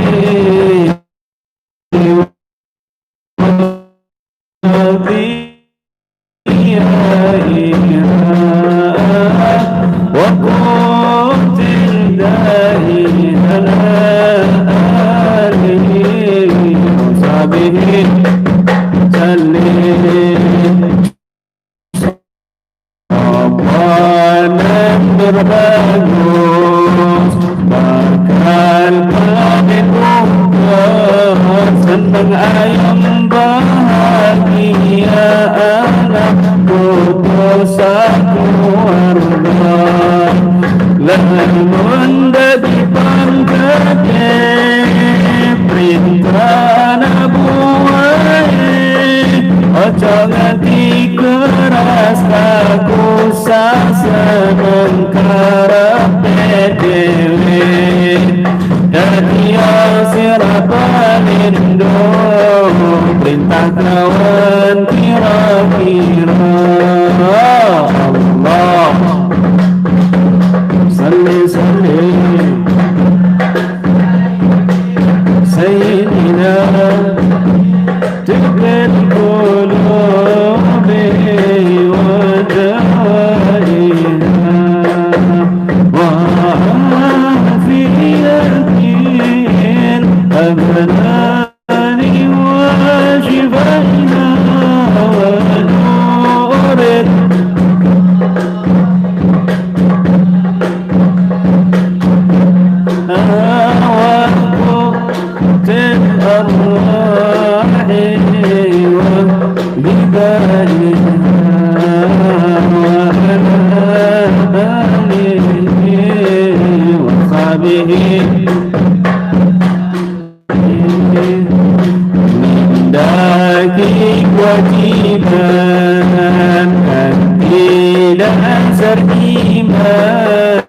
وضيائها وقوت الدائها آله وصحبه سلم ربنا berbagus bakal pamit senang ayam bahagia anak putus keluarga lamun dari pangkatnya perintah nabuai ojo nganti keras aku saseneng karepe dhewe dadi siratal lindung perintah kawan kira-kira Allah salli sayyidina تقبل قلوبي ودوائها وعافية الأبدان وشفائها ونور وقوت الأرواح وبدائها وعلى آله وصحبه من داكك وجيبان إلى أنسر إيمان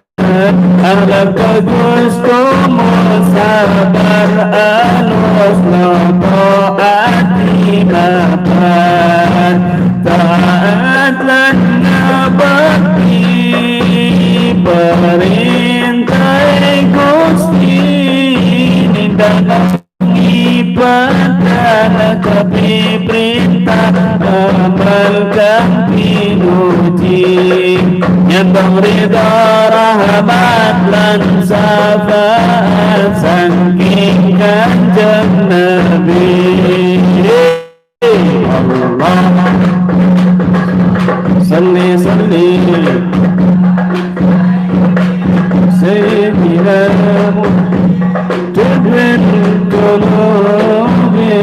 أغلب قدسكم وصبر الوصل طاعتي مكان taat lana bakti perintah Gusti dalam ibadah tapi perintah amalkan pinuji yang ridha rahmat lan syafaat saking kanjeng Nabi Allah salli sayyidina تبن قلوبي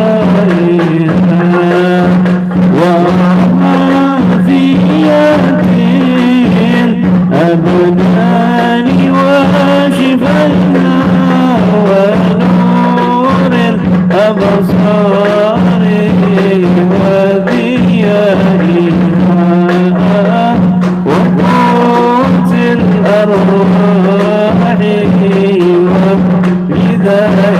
ودوائها وعافية الأبدان وشفائها ونور الأبصار وضيائها وقوت الأرواح وبذائها